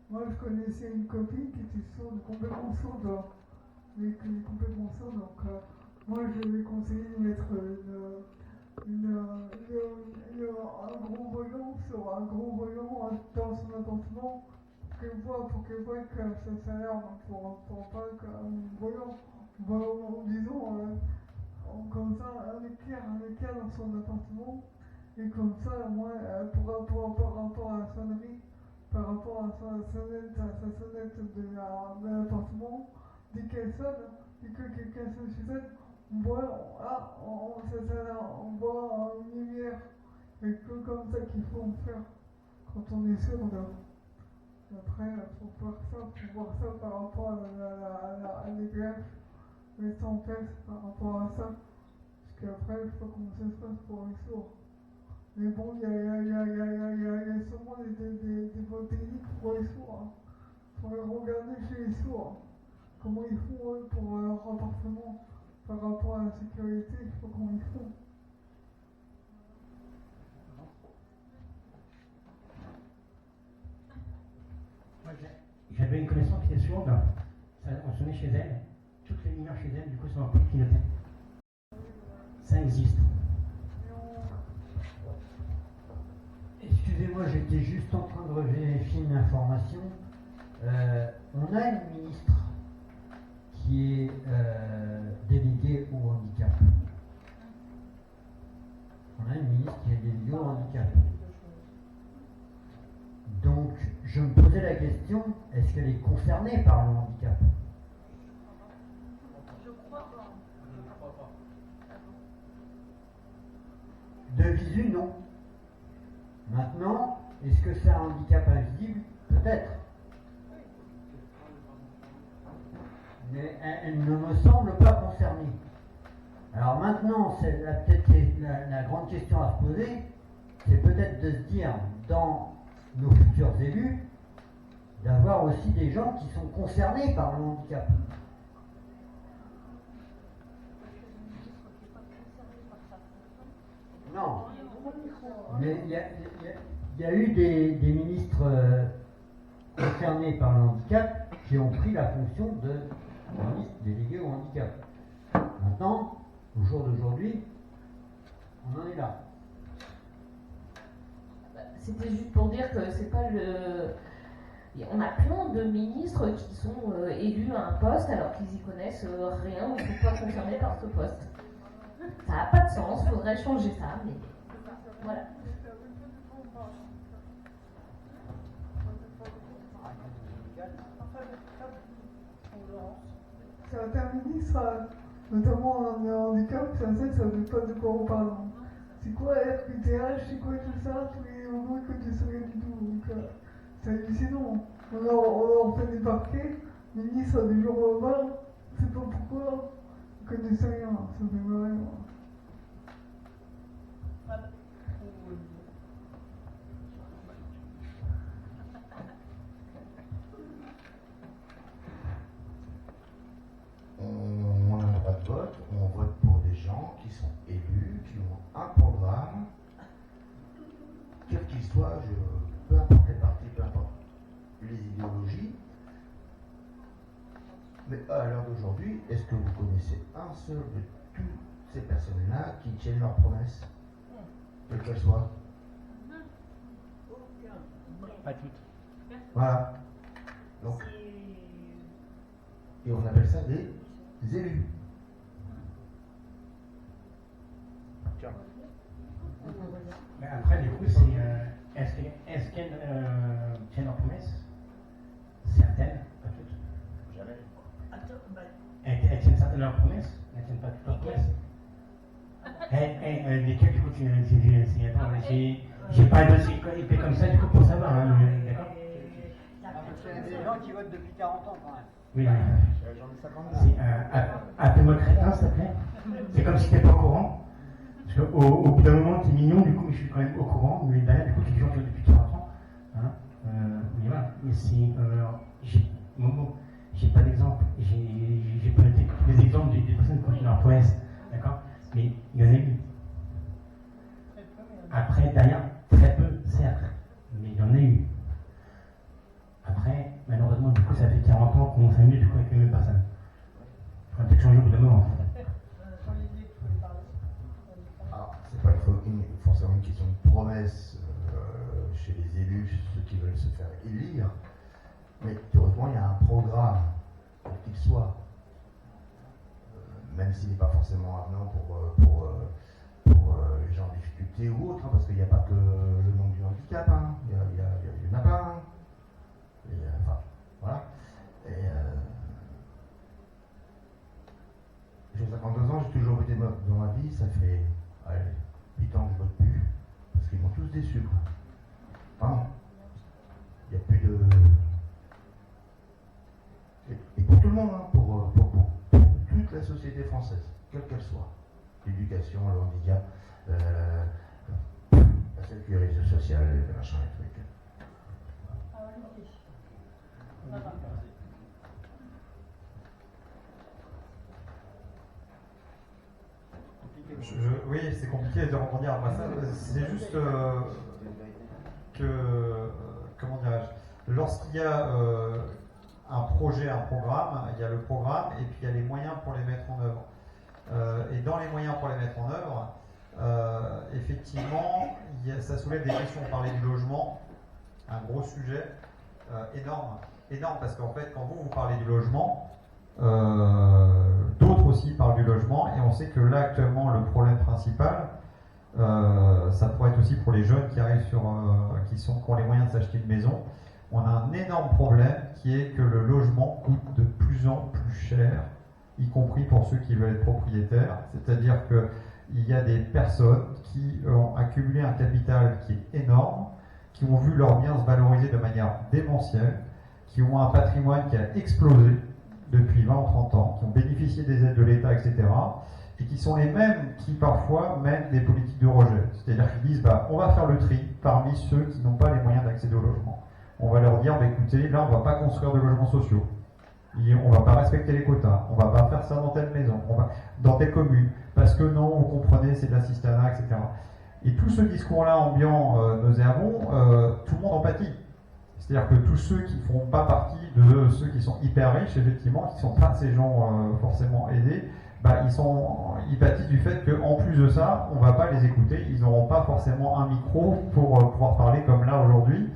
Moi, je connaissais une copine qui était sourde, complètement sourde, mais qui est complètement sourde, donc moi, je lui ai conseillé de mettre un gros voyant sur un gros voyant dans son appartement pour qu'elle voie que ça s'alarme pour pas qu'un voyant, disons, comme ça, un éclair dans son appartement, et comme ça, moi, par rapport à la sonnerie, par rapport à sa sonnette de l'appartement, dès qu'elle sonne, dès que quelqu'un sonne chez elle, on voit, on voit une lumière. Et que comme ça qu'il faut faire quand on est sourd. Après, il faut voir ça par rapport à l'égreffe, les tempêtes, par rapport à ça. Parce qu'après, je sais pas comment ça se passe pour les sourds. Mais bon, il y a sûrement des bonnes techniques pour les sourds. Il faudrait regarder chez les sourds comment ils font eux, pour leur appartement par rapport à la sécurité. Il faut comment ils font. J'avais une connaissance qui était sourde, on sonnait chez elle, toutes les lumières chez elle, du coup, sont un peu clignotées. Ça existe. Excusez-moi, j'étais juste en train de vérifier une information. On a une ministre qui est déléguée au handicap. On a une ministre qui est déléguée au handicap. Donc, je me posais la question, est-ce qu'elle est concernée par le handicap? Je crois pas. De visu, non. Maintenant, est-ce que c'est un handicap invisible? Peut-être. Mais elle ne me semble pas concernée. Alors maintenant, c'est peut-être la grande question à se poser, c'est peut-être de se dire, dans nos futurs élus, d'avoir aussi des gens qui sont concernés par le handicap. Non. Mais il y a eu des ministres concernés par le handicap qui ont pris la fonction de ministre délégué au handicap. Maintenant, au jour d'aujourd'hui, on en est là. C'était juste pour dire que c'est pas le. On a plein de ministres qui sont élus à un poste alors qu'ils y connaissent rien ou ne sont pas concernés par ce poste. Ça n'a pas de sens, il faudrait changer ça, mais voilà. Certains ministres, notamment en handicap, ça ne veut pas de quoi on parle. C'est quoi RQTH, c'est quoi tout ça, tous les mots que tu sais rien du tout. Donc, c'est hallucinant. On leur fait débarquer, ministre du jour au lendemain, je sais pas pourquoi, on ne connaissait rien, ça fait marrer. On n'a pas de vote, on vote pour des gens qui sont élus, qui ont un programme, quel qu'il soit, peu importe les partis, peu importe les idéologies. Mais à l'heure d'aujourd'hui, est-ce que vous connaissez un seul de toutes ces personnes-là qui tiennent leurs promesses, quelles qu'elles soient? Pas toutes. Voilà. Donc, et on appelle ça des élus. Mais après, du coup, c'est est-ce qu'elles tiennent leurs promesses? Certaines, pas toutes. Jamais. Elles tiennent certaines leurs promesses, elles tiennent pas toutes leurs promesses. Lesquelles, du coup, j'ai pas un dossier épais comme ça, du coup, pour savoir, hein, d'accord? Il y a des gens qui votent depuis 40 ans quand même. Oui, j'en ai 52. Appelle-moi crétin, s'il te plaît. C'est comme si t'étais pas au courant. Parce qu'au bout d'un moment, t'es mignon, du coup, je suis quand même au courant. Mais derrière, du coup, tu es toujours depuis 40 ans. Hein, mais voilà. Mais si j'ai pas d'exemple. J'ai pas noté les exemples des personnes qui continuent leur promesse. D'accord? Mais il y en a eu. Après, derrière, très peu, certes. Mais il y en a eu. Après, malheureusement, du coup, ça fait 40 ans qu'on s'amuse du coup avec les mêmes personnes. Il faudrait peut-être changer au bout d'un moment. Alors, c'est pas forcément une question de promesse chez les élus, ceux qui veulent se faire élire, mais théoriquement, il y a un programme, quel qu'il soit, même s'il n'est pas forcément avenant pour les gens en difficulté ou autres, hein, parce qu'il n'y a pas que le nom du handicap, hein. Il y en a plein. ça fait 8 ans que je vote plus, parce qu'ils m'ont tous déçu, quoi. Vraiment. Il n'y a plus de... Et pour tout le monde, hein, pour toute la société française, quelle qu'elle soit, l'éducation, le handicap, la sécurité sociale, les machins, les trucs. Oui, c'est compliqué de rebondir après ça. C'est juste que, comment dirais-je, lorsqu'il y a un projet, un programme, il y a le programme et puis il y a les moyens pour les mettre en œuvre. Et dans les moyens pour les mettre en œuvre, effectivement, ça soulève des questions. On parlait du logement, un gros sujet énorme, parce qu'en fait, quand vous parlez du logement, d'autres aussi parlent du logement, et on sait que là actuellement le problème principal, ça pourrait être aussi pour les jeunes qui arrivent qui ont les moyens de s'acheter une maison. On a un énorme problème qui est que le logement coûte de plus en plus cher, y compris pour ceux qui veulent être propriétaires. C'est-à-dire qu'il y a des personnes qui ont accumulé un capital qui est énorme, qui ont vu leurs biens se valoriser de manière démentielle, qui ont un patrimoine qui a explosé depuis 20 ou 30 ans, qui ont bénéficié des aides de l'État, etc., et qui sont les mêmes qui parfois mènent des politiques de rejet. C'est-à-dire qu'ils disent, on va faire le tri parmi ceux qui n'ont pas les moyens d'accéder au logement. On va leur dire, écoutez, là on ne va pas construire de logements sociaux, on ne va pas respecter les quotas, on ne va pas faire ça dans telle maison, dans telle commune, parce que non, vous comprenez, c'est de l'assistanat, etc. Et tout ce discours-là ambiant, nauséabond, tout le monde en pâtit. C'est-à-dire que tous ceux qui ne font pas partie de ceux qui sont hyper riches, effectivement, qui ne sont pas ces gens forcément aidés, ils pâtissent du fait qu'en plus de ça, on ne va pas les écouter, ils n'auront pas forcément un micro pour pouvoir parler comme là aujourd'hui.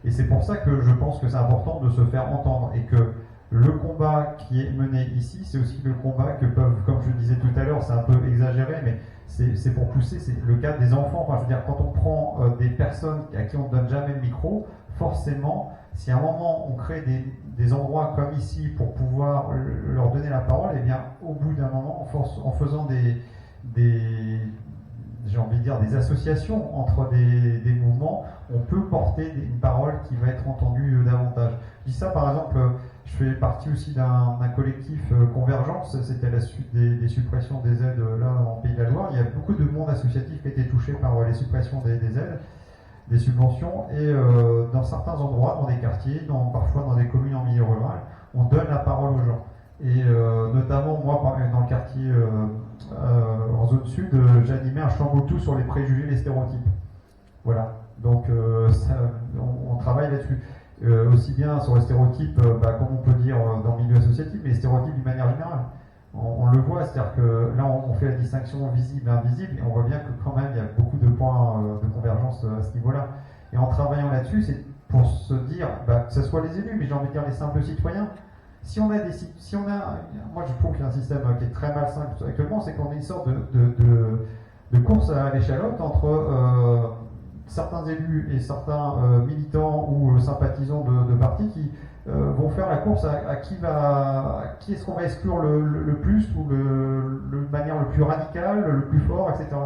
Et c'est pour ça que je pense que c'est important de se faire entendre, et que le combat qui est mené ici, c'est aussi le combat que peuvent, comme je le disais tout à l'heure, c'est un peu exagéré, mais c'est pour pousser, c'est le cas des enfants. Enfin, je veux dire, quand on prend des personnes à qui on ne donne jamais le micro, forcément, si à un moment on crée des endroits comme ici pour pouvoir leur donner la parole, eh bien, au bout d'un moment, en faisant j'ai envie de dire, des associations entre des mouvements, on peut porter une parole qui va être entendue davantage. Je dis ça, par exemple, je fais partie aussi d'un collectif Convergence, c'était à la suite des suppressions des aides là en Pays de la Loire. Il y a beaucoup de monde associatif qui a été touché par les suppressions des aides, des subventions, et dans certains endroits, dans des quartiers, parfois dans des communes en milieu rural, on donne la parole aux gens. Et notamment, moi, dans le quartier en zone sud, j'animais un Chamboutou sur les préjugés et les stéréotypes. Voilà, donc on travaille là-dessus. Aussi bien sur les stéréotypes, comme on peut dire dans le milieu associatif, mais les stéréotypes d'une manière générale. On le voit, c'est-à-dire que là on fait la distinction visible et invisible, et on voit bien que quand même il y a beaucoup de points de convergence à ce niveau-là. Et en travaillant là-dessus, c'est pour se dire, que ce soit les élus, mais j'ai envie de dire les simples citoyens. Moi je trouve qu'il y a un système qui est très malsain actuellement, c'est qu'on a une sorte de course à l'échalote entre certains élus et certains militants ou sympathisants de partis qui vont faire la course à qui est-ce qu'on va exclure le plus, ou de manière le plus radicale, le plus fort, etc.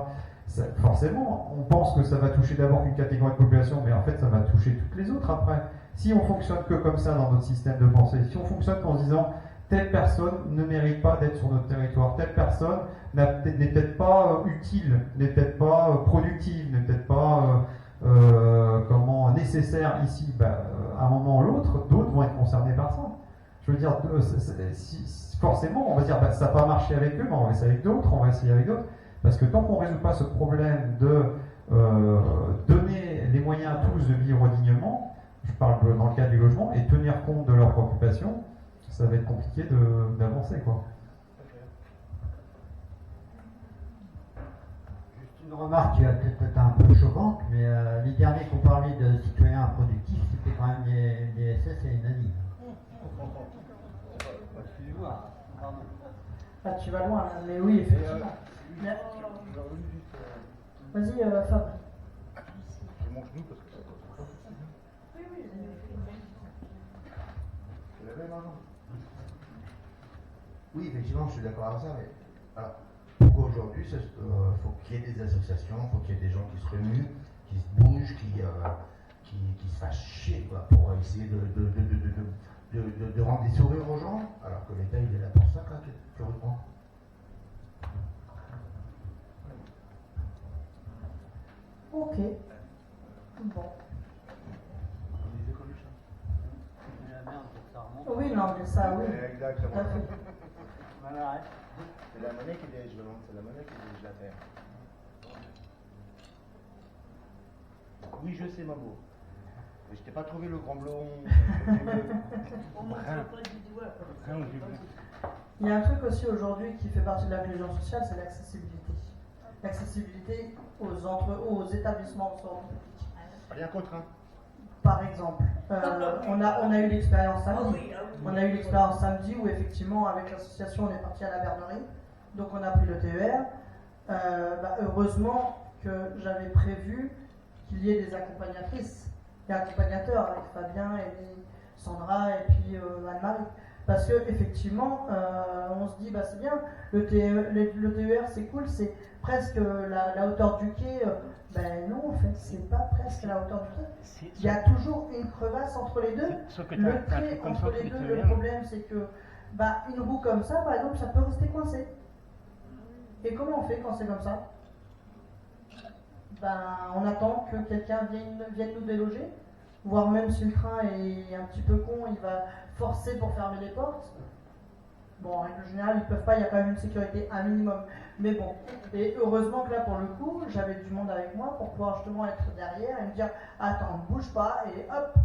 Forcément, on pense que ça va toucher d'abord une catégorie de population, mais en fait ça va toucher toutes les autres après. Si on fonctionne que comme ça dans notre système de pensée, si on fonctionne en se disant telle personne ne mérite pas d'être sur notre territoire, telle personne n'est peut-être pas utile, n'est peut-être pas productive, n'est peut-être pas nécessaire ici, à un moment ou l'autre, d'autres vont être concernés par ça. Je veux dire, forcément, on va dire ça n'a pas marché avec eux, mais on va essayer avec d'autres, on va essayer avec d'autres, parce que tant qu'on ne résout pas ce problème de donner les moyens à tous de vivre dignement, je parle dans le cadre du logement, et tenir compte de leurs préoccupations, ça va être compliqué d'avancer, quoi. Juste une remarque qui va peut-être être un peu choquante, mais les derniers qui ont parlé de citoyens improductifs, c'était quand même les SS et les nazis. Excusez-moi, pardon. Ah, tu vas loin, là, mais oui, effectivement. Vas-y, Fab. J'ai mon genou parce que ça passe. Oui, oui. Tu l'avais, maman ? Oui, effectivement, je suis d'accord avec ça, mais alors, pourquoi aujourd'hui, il faut qu'il y ait des associations, il faut qu'il y ait des gens qui se remuent, qui se bougent, qui se fassent chier quoi, pour essayer de rendre des sourires aux gens, alors que l'État il est là pour ça, quoi, théoriquement. Ok. Bon. Oui, non, mais ça, oui. Exactement. Tout à fait. Voilà. C'est la monnaie qui dirige le monde, c'est la monnaie qui dirige la terre. Oui, je sais, Mabo. Mais je t'ai pas trouvé le grand blond. Il y a un truc aussi aujourd'hui qui fait partie de l'inclusion sociale, c'est l'accessibilité. L'accessibilité aux établissements publics. Rien contre un. Par exemple, on a eu l'expérience samedi. On a eu l'expérience samedi où effectivement avec l'association on est parti à la Bernerie, donc on a pris le TER. Heureusement que j'avais prévu qu'il y ait des accompagnatrices et accompagnateurs avec Fabien et Sandra et puis Anne-Marie. Parce que effectivement, on se dit bah c'est bien, le TER c'est cool, c'est presque la hauteur du quai. Ben non, en fait, c'est pas presque la hauteur du quai. Il y a toujours une crevasse entre les deux. Le trait entre les deux, le problème c'est que une roue comme ça, par exemple, ça peut rester coincé. Et comment on fait quand c'est comme ça? On attend que quelqu'un vienne nous déloger, voire même si le train est un petit peu con, il va forcer pour fermer les portes. Bon, en règle générale, ils ne peuvent pas, il y a quand même une sécurité un minimum. Mais bon, et heureusement que là, pour le coup, j'avais du monde avec moi pour pouvoir justement être derrière et me dire « Attends, ne bouge pas » et hop,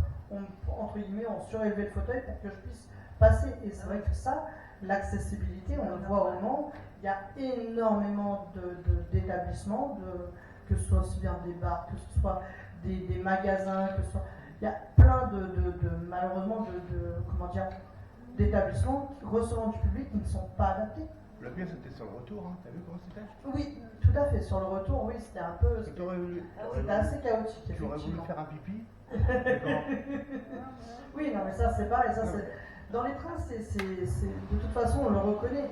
entre guillemets, on surélevait le fauteuil pour que je puisse passer. Et c'est vrai que ça, l'accessibilité, on le voit au Mans, il y a énormément d'établissements, que ce soit aussi bien des bars, que ce soit des magasins, que ce soit... Il y a plein malheureusement, d'établissements recevant du public qui ne sont pas adaptés. Le pire, c'était sur le retour, hein. T'as vu comment c'était? Oui, tout à fait. Sur le retour, oui, c'était un peu... C'était assez chaotique, Tu aurais voulu effectivement. faire un pipi? Oui, non, mais ça, c'est pareil. Dans les trains, de toute façon, on le reconnaît.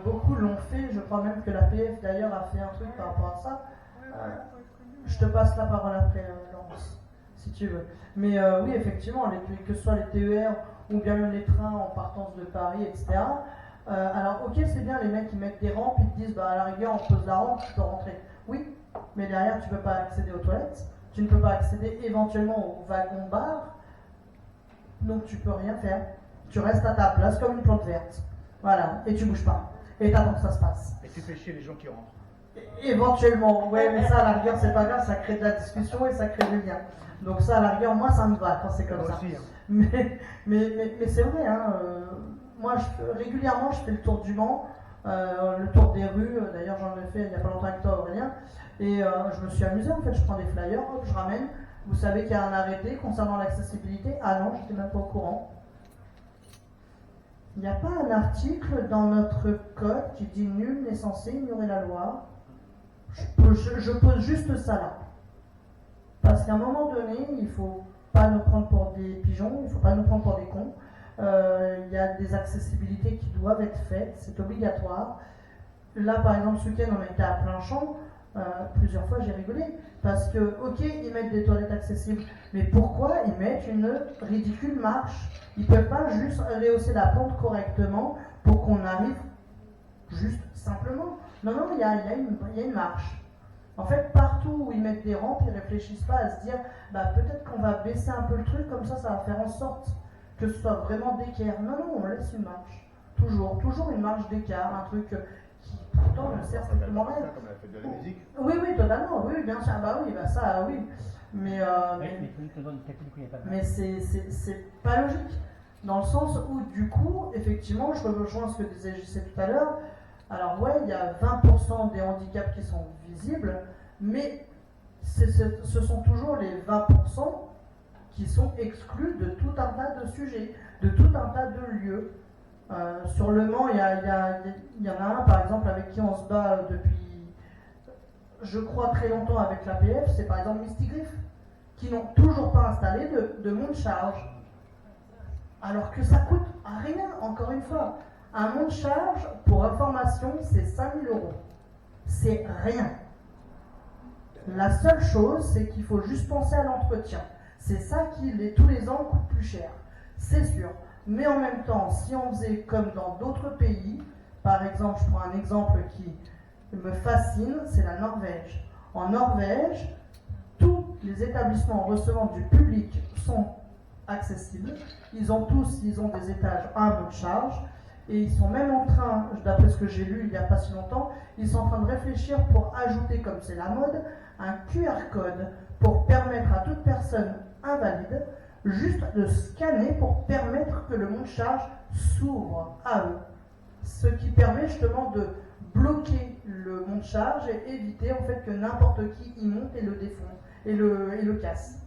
Beaucoup l'ont fait. Je crois même que la PF, d'ailleurs, a fait un truc par rapport à ça. Je te passe la parole après, Laurence, si tu veux. Mais oui, effectivement, que ce soit les TER ou bien même les trains en partance de Paris, etc. Alors, ok, c'est bien, les mecs qui mettent des rampes, ils te disent, à la rigueur, on pose la rampe, tu peux rentrer. Oui, mais derrière, tu ne peux pas accéder aux toilettes, tu ne peux pas accéder éventuellement au wagon-bar, donc tu peux rien faire. Tu restes à ta place comme une plante verte. Voilà, et tu bouges pas. Et t'attends que ça se passe. Et tu fais chier les gens qui rentrent. Éventuellement, ouais, mais ça, à la rigueur, c'est pas grave, ça crée de la discussion et ça crée du lien. Donc ça, à la rigueur, moi, ça me va quand c'est comme ça. Aussi, hein. Mais c'est vrai, hein, moi, régulièrement, je fais le tour du Mans, le tour des rues. D'ailleurs, j'en ai fait il n'y a pas longtemps avec toi, Aurélien. Et je me suis amusé, en fait, je prends des flyers, hop, je ramène. Vous savez qu'il y a un arrêté concernant l'accessibilité. Ah non, j'étais même pas au courant. Il n'y a pas un article dans notre code qui dit nul n'est censé ignorer la loi. Je pose juste ça là. Parce qu'à un moment donné, il ne faut pas nous prendre pour des pigeons, il ne faut pas nous prendre pour des cons. Il y a des accessibilités qui doivent être faites, c'est obligatoire. Là, par exemple, ce week-end, on était à plein champ. Plusieurs fois, j'ai rigolé. Parce que, ok, ils mettent des toilettes accessibles, mais pourquoi ils mettent une ridicule marche? Ils ne peuvent pas juste rehausser la pente correctement pour qu'on arrive juste simplement. Non, il y a une marche. En fait, partout où ils mettent des rampes, ils ne réfléchissent pas à se dire peut-être qu'on va baisser un peu le truc, comme ça va faire en sorte que ce soit vraiment d'équerre. Non, on laisse une marche. Toujours une marche d'écart, un truc qui pourtant ne sert strictement à rien. Comme la fête de la musique. Oui, totalement, oui, bien sûr. Ça, oui. Mais c'est pas logique. Dans le sens où, du coup, effectivement, je rejoins ce que disait JC tout à l'heure. Alors ouais, il y a 20% des handicaps qui sont visibles, mais ce sont toujours les 20% qui sont exclus de tout un tas de sujets, de tout un tas de lieux. Sur Le Mans, il y en a un, par exemple, avec qui on se bat depuis, je crois, très longtemps avec l'APF, c'est par exemple Mistigriff, qui n'ont toujours pas installé de monte-charge. Alors que ça coûte rien, encore une fois. Un monte-charge, pour information, c'est 5 000 €. C'est rien. La seule chose, c'est qu'il faut juste penser à l'entretien. C'est ça qui, tous les ans, coûte plus cher. C'est sûr. Mais en même temps, si on faisait comme dans d'autres pays, par exemple, je prends un exemple qui me fascine, c'est la Norvège. En Norvège, tous les établissements recevant du public sont accessibles. Ils ont des étages à un mot de charge. Et ils sont même en train, d'après ce que j'ai lu il n'y a pas si longtemps, ils sont en train de réfléchir pour ajouter, comme c'est la mode, un QR code pour permettre à toute personne invalide juste de scanner pour permettre que le monte charge s'ouvre à eux. Ce qui permet justement de bloquer le monte charge et éviter en fait que n'importe qui y monte et le défonce et le casse.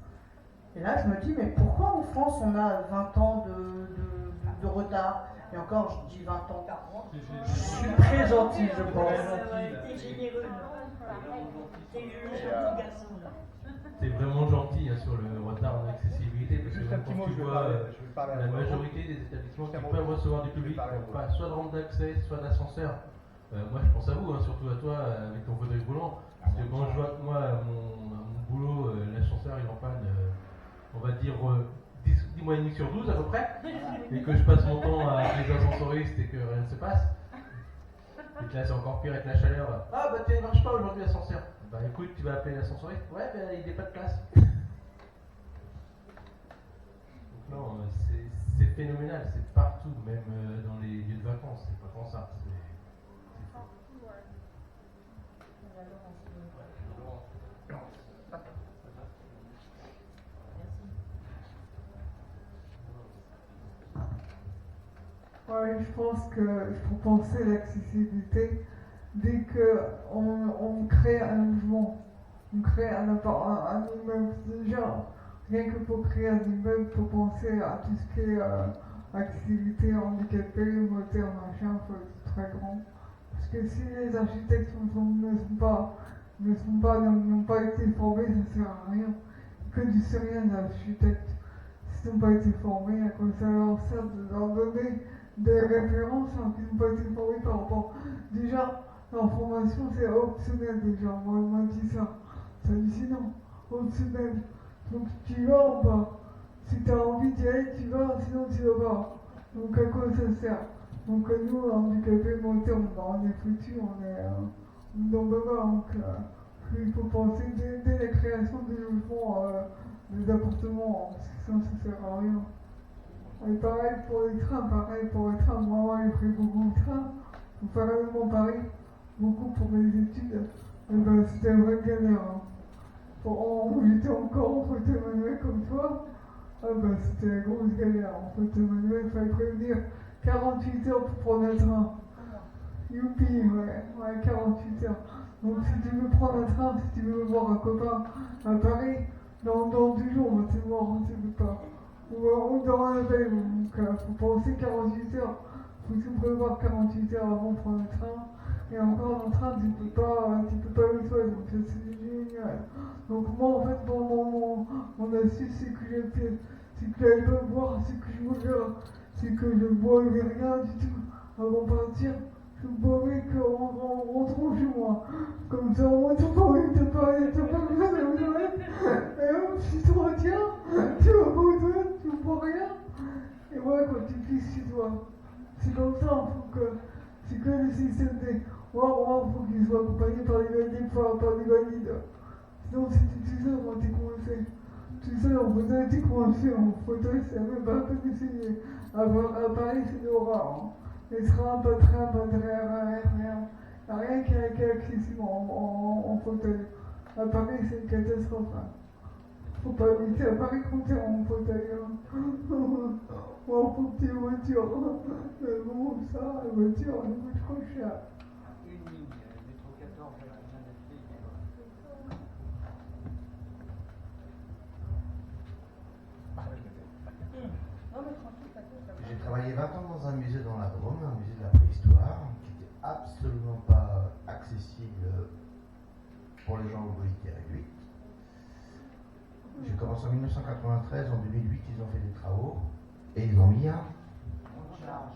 Et là je me dis, mais pourquoi en France on a 20 ans de retard? Et encore, je dis 20 ans. Je suis très gentil, je pense. T'es généreux. T'es le gentil garçon, là. C'est vraiment gentil sur le retard en accessibilité, parce que quand tu vois la majorité des établissements qui peuvent recevoir du public n'ont pas soit de rampe d'accès, soit d'ascenseur. Moi je pense à vous, surtout à toi avec ton fauteuil roulant, parce que quand je vois que moi à mon boulot, l'ascenseur il en panne, on va dire 10 mois et demi sur 12 à peu près, et que je passe mon temps à les ascensoristes et que rien ne se passe. Et que là c'est encore pire avec la chaleur. Ah bah il marche pas aujourd'hui l'ascenseur. Bah écoute, tu vas appeler l'ascensoriste. Ouais, bah il n'est pas de place. Donc non, c'est phénoménal, c'est partout, même dans les lieux de vacances, c'est pas comme ça. Ouais, je pense que pour penser l'accessibilité, dès qu'on crée un logement, on crée un immeuble, déjà, rien que pour créer un immeuble, il faut penser à tout ce qui est accessibilité, handicapé, moteur, machin, il faut être très grand. Parce que si les architectes n'ont pas été formés, ça ne sert à rien. Que du sérieux d'architectes. S'ils n'ont pas été formés, à quoi ça leur sert de leur donner des références qui n'ont pas été formés par rapport. Déjà, leur formation c'est optionnel déjà, moi on m'a dit ça. C'est hallucinant, optionnel. Donc tu vas ou pas? Si tu as envie d'y aller, tu vas, sinon tu vas pas. Donc à quoi ça sert? Donc nous, handicapés, montés, on est foutus, on n'en peut pas. Donc il faut penser dès la création des logements, des appartements, sinon ça sert à rien. Et pareil pour les trains, moi j'ai pris beaucoup de trains, pour faire également Paris, beaucoup pour mes études, et ben c'était une vraie galère. J'étais encore en fauteuil manuel comme toi, c'était une grosse galère. En fauteuil manuel, il fallait prévenir 48 heures pour prendre un train. Youpi, ouais, 48 heures. Donc si tu veux prendre un train, si tu veux voir un copain à Paris, dans 2 jours, c'est mort, tu ne peux pas. Ou dans un veille, donc faut penser 48 heures. Faut tout prévoir 48 heures avant de prendre le train. Et encore dans le train, tu peux pas le faire, donc c'est génial. Donc moi en fait, mon astuce, c'est que j'allais pas boire, c'est que je ne boivais rien du tout avant de partir. Je boivais qu'en rentrant chez moi. Comme ça, on t'as pas besoin de besoin. Et hop, si tu retiens, tu vas pas aux toilettes, tu bois rien. Et ouais, quand tu pisses chez toi, c'est comme ça, c'est que le système des. Faut qu'il soit accompagné par des valides. Sinon, si tu es tout seul, moi, t'es coincé. Tout seul en fauteuil, t'es coincé. En fauteuil, c'est même pas un peu d'essayer. À Paris, c'est l'horreur. Les trains, pas de train, pas de rien. Il n'y a rien qui est accessible en fauteuil. À Paris, c'est une catastrophe. Faut pas habiter à Paris quand t'es en fauteuil. Ou en petite voiture. Mais bon, ça, la voiture, elle coûte trop cher. Une ligne, métro 14, elle vient d'être J'ai travaillé 20 ans dans un musée dans la Drôme, un musée de la préhistoire, qui n'était absolument pas accessible pour les gens obliqués à réduite. J'ai commencé en 1993, en 2008 ils ont fait des travaux, et ils ont mis un charge.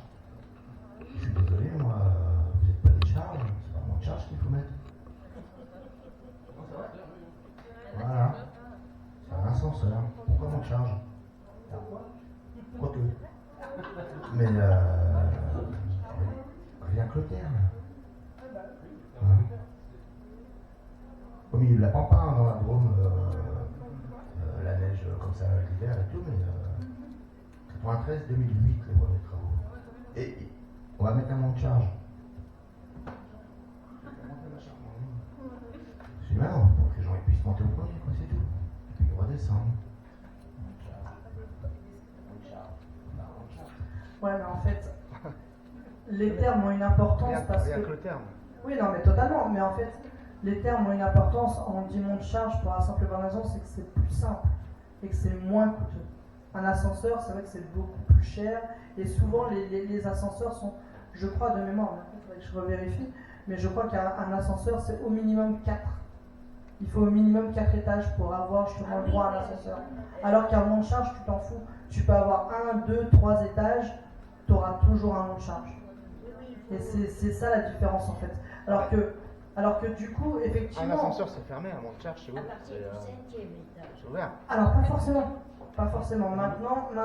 Je suis désolé, moi, vous n'êtes pas des charges, c'est pas mon charge qu'il faut mettre. ascenseur. Pourquoi monte charge? Quoique. Mais rien que le terme. Hein? Au milieu de la pampa, hein, dans la Drôme, la neige comme ça l'hiver et tout, mais 93, 2008, les voies de travaux. Et on va mettre un monte charge. C'est marrant, pour que les gens puissent monter au premier, quoi, c'est tout. Et puis redescendre. Ouais, mais en fait, les termes ont une importance parce rien que... que le terme. Oui, non, mais totalement. Mais en fait, les termes ont une importance. On dit monte charge pour la simple bonne raison, c'est que c'est plus simple et que c'est moins coûteux. Un ascenseur, c'est vrai que c'est beaucoup plus cher et souvent les ascenseurs sont, je crois de mémoire, il faudrait que je revérifie, mais je crois qu'un ascenseur, c'est au minimum 4. Il faut au minimum 4 étages pour avoir justement le droit à un ascenseur. Alors qu'un monte charge, tu t'en fous. Tu peux avoir 1, 2, 3 étages, tu auras toujours un monte charge. Et c'est ça la différence en fait. Alors que du coup, effectivement... Un ascenseur c'est fermé, un monte charge c'est ouvert. C'est ouvert. Alors pas forcément. Pas forcément. Maintenant tu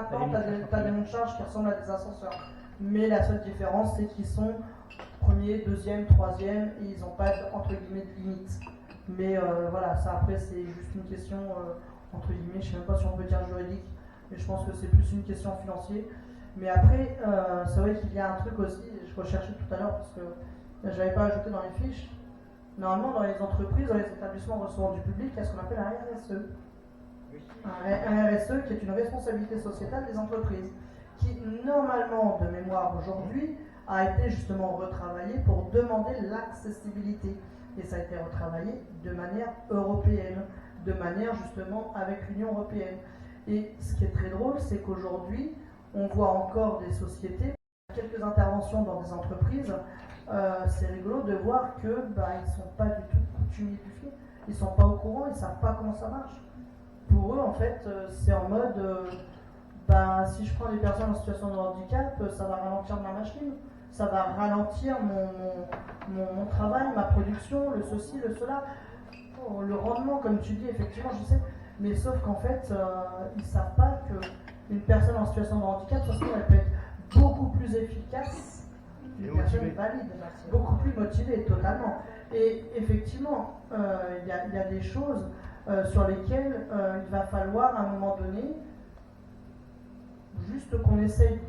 as des monte charge qui ressemblent à des ascenseurs. Mais la seule différence, c'est qu'ils sont premier, deuxième, troisième, et ils n'ont pas entre guillemets de limite. Mais voilà, ça après c'est juste une question entre guillemets, je ne sais même pas si on peut dire juridique, mais je pense que c'est plus une question financière. Mais après, c'est vrai qu'il y a un truc aussi, je recherchais tout à l'heure parce que je n'avais pas ajouté dans les fiches. Normalement, dans les entreprises, dans les établissements recevant du public, il y a ce qu'on appelle un RSE. Un RSE qui est une responsabilité sociétale des entreprises, qui normalement, de mémoire aujourd'hui, a été justement retravaillé pour demander l'accessibilité. Et ça a été retravaillé de manière européenne, de manière justement avec l'Union européenne. Et ce qui est très drôle, c'est qu'aujourd'hui, on voit encore des sociétés, quelques interventions dans des entreprises, c'est rigolo de voir que ils ne sont pas du tout coutumiers du fait, ils ne sont pas au courant, ils ne savent pas comment ça marche. Pour eux, en fait, c'est en mode, si je prends des personnes en situation de handicap, ça va ralentir ma machine, ça va ralentir mon travail, ma production, le ceci, le cela, le rendement, comme tu dis, effectivement, je sais, mais sauf qu'en fait, ils ne savent pas qu'une personne en situation de handicap, ça se trouve, elle peut être beaucoup plus efficace qu'une personne valide, beaucoup plus motivée, totalement. Et effectivement, il y a des choses sur lesquelles il va falloir, à un moment donné, juste qu'on essaye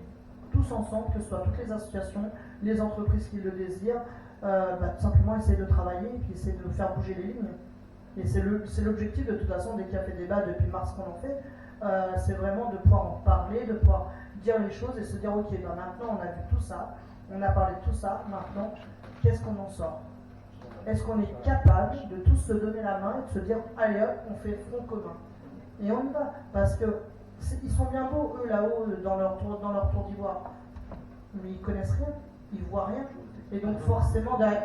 tous ensemble, que ce soit toutes les associations, les entreprises qui le désirent, tout simplement essayer de travailler et puis essayer de faire bouger les lignes. Et c'est l'objectif de toute façon des cafés débats depuis mars qu'on en fait, c'est vraiment de pouvoir en parler, de pouvoir dire les choses et se dire ok, maintenant on a vu tout ça, on a parlé de tout ça, maintenant qu'est-ce qu'on en sort? Est-ce qu'on est capable de tous se donner la main et de se dire allez hop, on fait front commun? Et on y va, parce que ils sont bien beaux eux là-haut dans leur tour d'ivoire, mais ils connaissent rien, ils voient rien, et donc forcément derrière...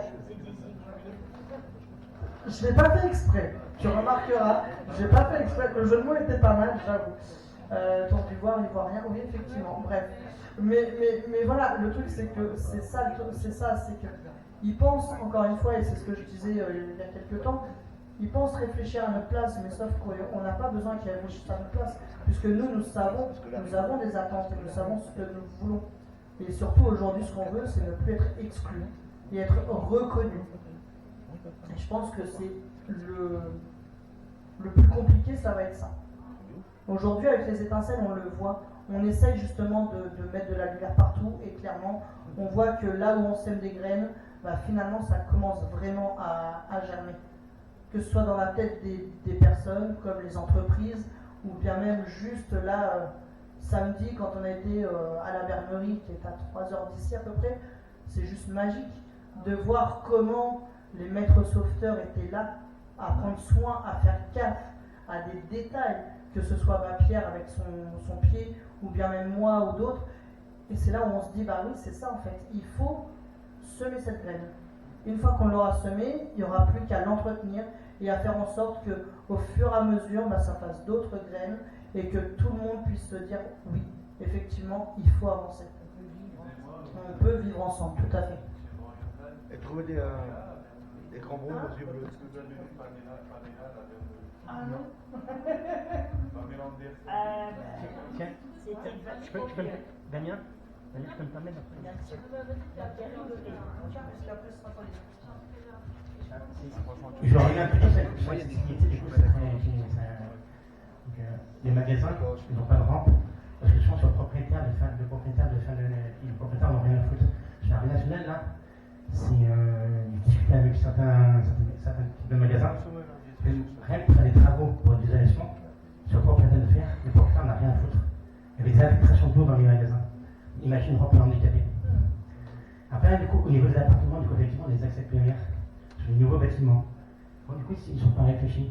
Je ne l'ai pas fait exprès, tu remarqueras, je n'ai pas fait exprès, le jeu de mots était pas mal, j'avoue. Tour d'ivoire, ils voient rien, oui effectivement, bref. Mais voilà, le truc c'est que c'est ça, c'est que ils pensent, encore une fois, et c'est ce que je disais il y a quelques temps, ils pensent réfléchir à notre place, mais sauf qu'on n'a pas besoin qu'ils réfléchissent à notre place, puisque nous avons des attentes et nous savons ce que nous voulons. Et surtout aujourd'hui, ce qu'on veut, c'est ne plus être exclu et être reconnu. Et je pense que c'est le plus compliqué, ça va être ça. Aujourd'hui, avec les étincelles, on le voit, on essaye justement de mettre de la lumière partout, et clairement, on voit que là où on sème des graines, finalement, ça commence vraiment à germer. Que ce soit dans la tête des personnes, comme les entreprises, ou bien même juste là, samedi, quand on a été à la Bernerie, qui est à 3h d'ici à peu près, c'est juste magique de voir comment les maîtres sauveteurs étaient là, à prendre soin, à faire gaffe à des détails, que ce soit Pierre avec son pied, ou bien même moi ou d'autres. Et c'est là où on se dit, oui, c'est ça en fait, il faut semer cette graine. Une fois qu'on l'aura semée, il n'y aura plus qu'à l'entretenir et à faire en sorte qu'au fur et à mesure, ça fasse d'autres graines et que tout le monde puisse se dire, oui, effectivement, il faut avancer. On peut vivre ensemble, tout à fait. Et trouver Des grands bons aux yeux bleus. Est-ce que vous avez vu Pamela la dernière? Ah non. Pamela Anderson. Tiens, C'était tu peux Damien, tu peux me permettre je reviens un peu sur l'accessibilité, du coup, les magasins, ils n'ont pas de rampe, parce que souvent sur le propriétaire le propriétaire n'ont rien à foutre. Chez la nationale, là, c'est discuter avec certains types de magasins, rien que faire des travaux pour l'isolation, sur le propriétaire de faire, le propriétaire n'a rien à foutre. Il y avait des infiltrations d'eau dans les magasins. Imagine remplir handicapé. Après, du coup, au niveau des appartements, du coup, effectivement, des accès PMR sur les nouveaux bâtiments. Bon, du coup, ils ne sont pas réfléchis.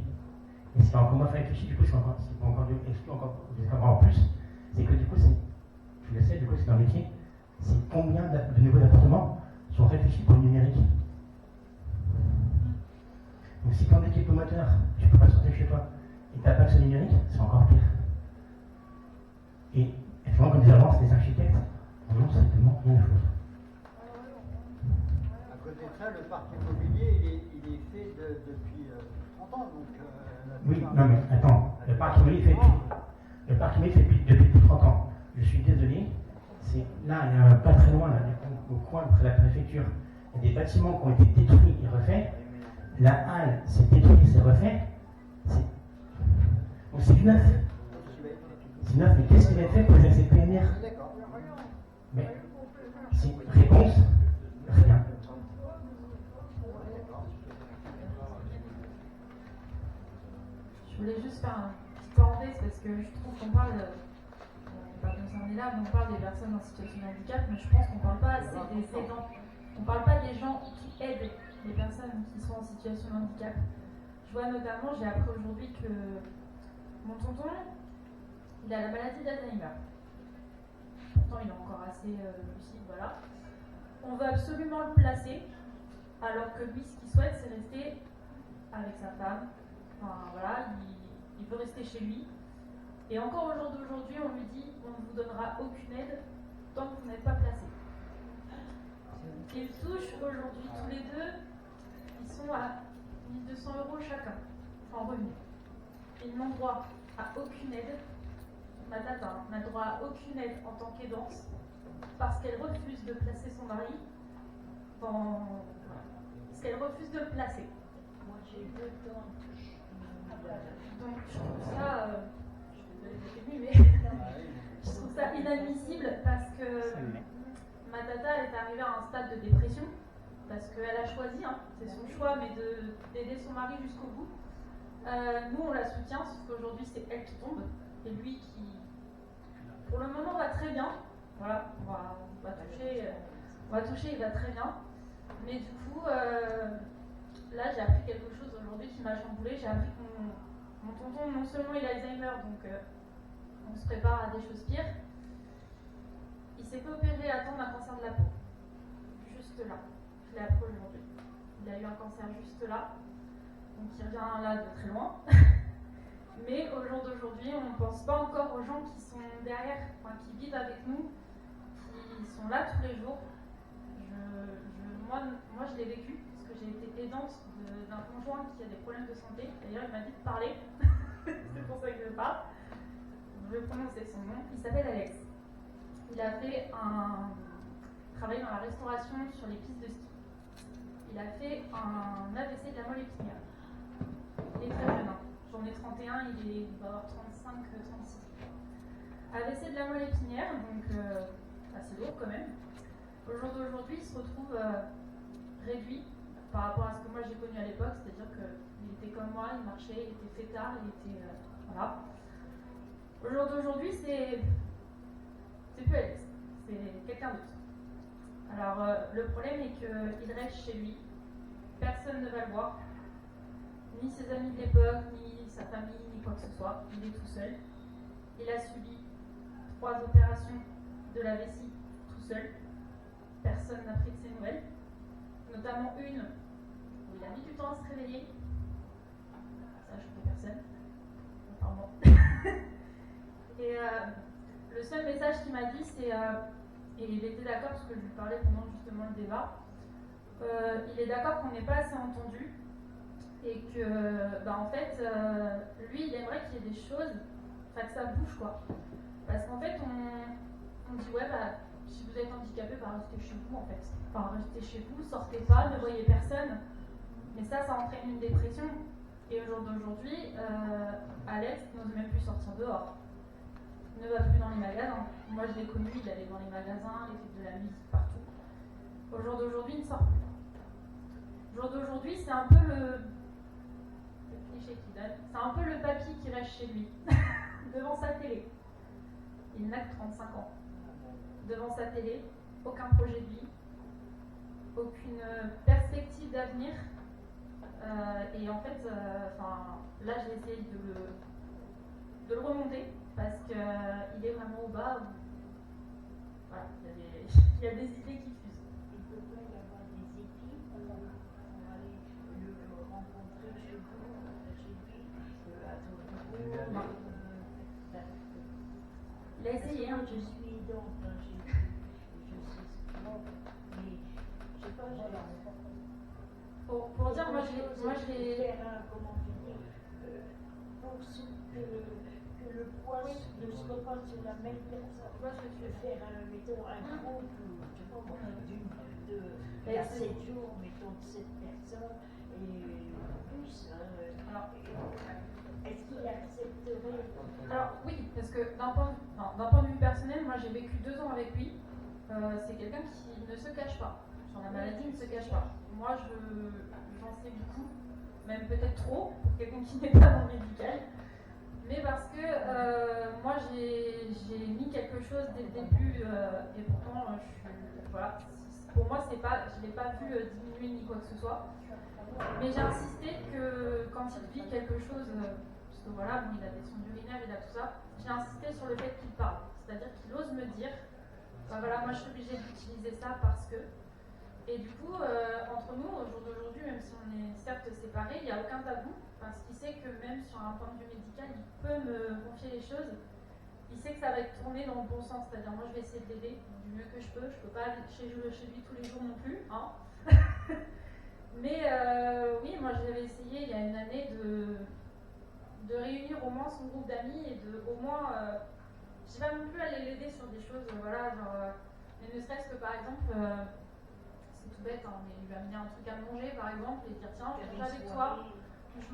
Et ce qui est encore moins réfléchi, du coup, ce qui peut encore exclure encore plus, c'est que du coup, tu le sais, du coup, c'est un métier, c'est combien de nouveaux appartements sont réfléchis pour le numérique. Donc si tu es handicapé moteur, tu ne peux pas sortir chez toi, et tu n'as pas accès au numérique, c'est encore pire. Et effectivement, comme disait avant, c'est des architectes, on n'en sait tellement rien à foutre. À côté de ça, le parc immobilier, il est fait depuis 30 ans. Donc, oui, non mais attends, le parc immobilier fait depuis plus de 30 ans. Je suis désolé, c'est là, pas très loin, là, au coin près de la préfecture, il y a des bâtiments qui ont été détruits et refaits. La halle s'est détruite et s'est refait. C'est du neuf. C'est neuf, mais qu'est-ce qu'il a fait pour les accès PMR? Mais c'est réponse, rien. Je voulais juste faire un petit parenthèse parce que je trouve qu'on parle, on n'est pas concerné là, mais on parle des personnes en situation de handicap, mais je pense qu'on ne parle pas assez des aidants. On ne parle pas des gens qui aident les personnes qui sont en situation de handicap. Je vois notamment, j'ai appris aujourd'hui que mon tonton, il a la maladie d'Alzheimer. Pourtant, il est encore assez lucide, voilà. On veut absolument le placer, alors que lui, ce qu'il souhaite, c'est rester avec sa femme. Enfin, voilà, il veut rester chez lui. Et encore au jour d'aujourd'hui, on lui dit on ne vous donnera aucune aide tant que vous n'êtes pas placé. Ils touchent aujourd'hui tous les deux, ils sont à 1 200 € chacun en revenu. Ils n'ont droit à aucune aide. Ma tata n'a droit à aucune aide en tant qu'aidante parce qu'elle refuse de placer son mari dans. Parce qu'elle refuse de le placer. Moi j'ai 2 ans. Donc je trouve ça, je suis désolée d'être émue, mais je trouve ça inadmissible parce que ma tata elle est arrivée à un stade de dépression parce qu'elle a choisi, hein, c'est son choix, mais d'aider son mari jusqu'au bout. Nous on la soutient, sauf qu'aujourd'hui c'est elle qui tombe et lui qui, pour le moment, va très bien. Voilà, on va toucher, il va très bien. Mais du coup, là j'ai appris quelque chose aujourd'hui qui m'a chamboulée. J'ai appris que mon tonton, non seulement il a Alzheimer, donc on se prépare à des choses pires. Il s'est fait opérer à temps d'un cancer de la peau. Juste là. Je l'ai appris aujourd'hui. Il a eu un cancer juste là. Donc il revient là de très loin. Mais au jour d'aujourd'hui, on ne pense pas encore aux gens qui sont derrière, enfin, qui vivent avec nous, qui sont là tous les jours. Moi, je l'ai vécu, parce que j'ai été aidante d'un conjoint qui a des problèmes de santé. D'ailleurs, il m'a dit de parler. C'est pour ça que je parle. Je vais prononcer son nom. Il s'appelle Alex. Il a fait travaillé dans la restauration sur les pistes de ski. Il a fait un AVC de la moelle épinière. Il est très jeune, hein. J'en ai 31, il va avoir 35, 36. AVC de la moelle épinière, donc assez lourd quand même. Au jour d'aujourd'hui, il se retrouve réduit par rapport à ce que moi j'ai connu à l'époque, c'est-à-dire qu'il était comme moi, il marchait, il était fêtard, il était. Voilà. Au jour d'aujourd'hui, c'est plus Alex, c'est quelqu'un d'autre. Alors, le problème est qu'il reste chez lui, personne ne va le voir, ni ses amis de l'époque, ni sa famille, ni quoi que ce soit, il est tout seul. Il a subi 3 opérations de la vessie tout seul. Personne n'a pris de ses nouvelles, notamment une où il a mis du temps à se réveiller. Ça, je connais personne. Enfin bon. Et le seul message qu'il m'a dit, c'est, et il était d'accord parce que je lui parlais pendant justement le débat, il est d'accord qu'on n'est pas assez entendu et que, en fait, lui, il aimerait qu'il y ait des choses, que ça bouge, quoi. Parce qu'en fait, on dit, ouais, si vous êtes handicapé, restez chez vous, en fait. Enfin, restez chez vous, sortez pas, ne voyez personne. Mais ça entraîne une dépression. Et au jour d'aujourd'hui, Alex n'ose même plus sortir dehors. Il ne va plus dans les magasins. Moi, je l'ai connu, il allait dans les magasins, il fait de la musique partout. Au jour d'aujourd'hui, il ne sort plus. Au jour d'aujourd'hui, c'est un peu le cliché qu'il donne, c'est un peu le papy qui reste chez lui, devant sa télé. Il n'a que 35 ans. Devant sa télé, aucun projet de vie, aucune perspective d'avenir. Et en fait, là, j'ai essayé de le remonter parce qu'il est vraiment au bas. Voilà, il y a des idées qui fusent. Il peut pas y avoir des équipes pour aller le rencontrer chez vous, chez lui, à ton bureau. Il a essayé, hein. Je suis aidante, je sais ce qu'il mais je sais pas, pour dire, moi je l'ai. Faire comment tu dis, pour que le poids ne soit pas sur la même personne. Moi, je veux faire, mettons, un groupe, je sais pas moi, de 7 jours, mettons, de 7 personnes, et plus. Alors, est-ce qu'il accepterait? Alors, oui, parce que d'un point de vue personnel, moi j'ai vécu 2 ans avec lui. C'est quelqu'un qui ne se cache pas. Sur la maladie, il ne se cache pas. Moi, j'en sais beaucoup, même peut-être trop, pour quelqu'un qui n'est pas dans le médical. Mais parce que moi, j'ai mis quelque chose dès le début, et pourtant, voilà, pour moi, je ne l'ai pas vu diminuer ni quoi que ce soit. Mais j'ai insisté que quand il vit quelque chose, parce que voilà, il a des sondes urinaires, il a tout ça, j'ai insisté sur le fait qu'il parle. C'est-à-dire qu'il ose me dire, voilà, moi je suis obligée d'utiliser ça parce que. Et du coup, entre nous, au jour d'aujourd'hui, même si on est certes séparés, il n'y a aucun tabou, parce qu'il sait que même sur un point de vue médical, il peut me confier les choses. Il sait que ça va être tourné dans le bon sens, c'est-à-dire moi je vais essayer de l'aider du mieux que je peux pas aller chez lui tous les jours non plus, hein. Mais oui, moi j'avais essayé il y a une année de réunir au moins son groupe d'amis et de au moins, je vais pas non plus aller l'aider sur des choses, voilà, genre, mais ne serait-ce que par exemple, c'est tout bête, hein, mais lui amener un truc à manger par exemple et dire tiens, je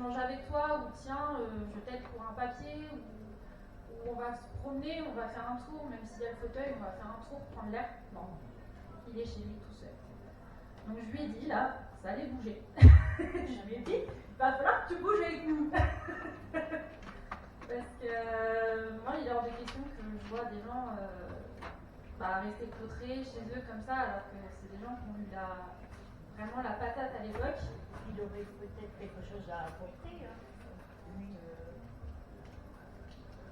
mange avec toi, ou tiens, je t'aide pour un papier, ou on va se promener, on va faire un tour, même s'il y a le fauteuil, on va faire un tour, prendre l'air. Non, il est chez lui tout seul. Donc je lui ai dit là, ça allait bouger. Je lui ai dit, il va falloir que tu bouges avec nous. Parce que moi, il est hors de question que je vois des gens rester clôtrés chez eux comme ça, alors que c'est des gens qui ont eu vraiment la patate à l'époque. Il aurait peut-être quelque chose à apporter. Hein. Lui,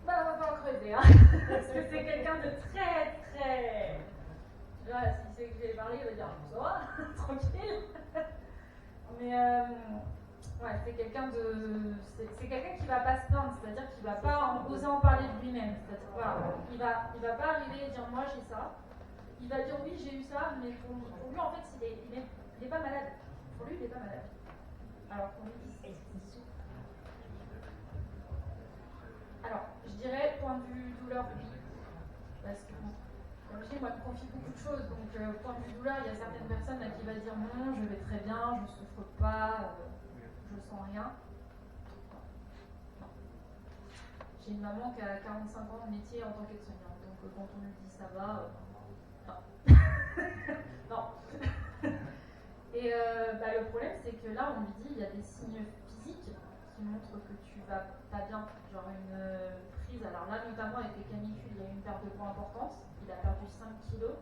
on va pas en creuser, hein. Parce que c'est quelqu'un de très, très. Là, s'il sait que je vais parler, il va dire ça va, tranquille. Mais ouais, c'est quelqu'un qui va pas se plaindre, c'est-à-dire qu'il va pas oser en parler de lui-même. C'est-à-dire, voilà, il va pas arriver et dire moi j'ai ça. Il va dire oui j'ai eu ça, mais pour lui en fait il est pas malade. Pour lui il est pas malade. Alors pour lui est-ce qu'il souffre? Alors je dirais point de vue douleur oui, parce que comme je dis, moi, je me confie beaucoup de choses, donc point de vue douleur, il y a certaines personnes à qui va dire non, je vais très bien, je ne souffre pas, je sens rien. Non. J'ai une maman qui a 45 ans de métier en tant qu'aide-soignante, donc quand on lui dit ça va, non. Non. Et le problème, c'est que là, on lui dit il y a des signes physiques qui montrent que tu vas pas bien, genre une prise. Alors là, notamment avec les canicules, il y a une perte de poids importante. Il a perdu 5 kilos.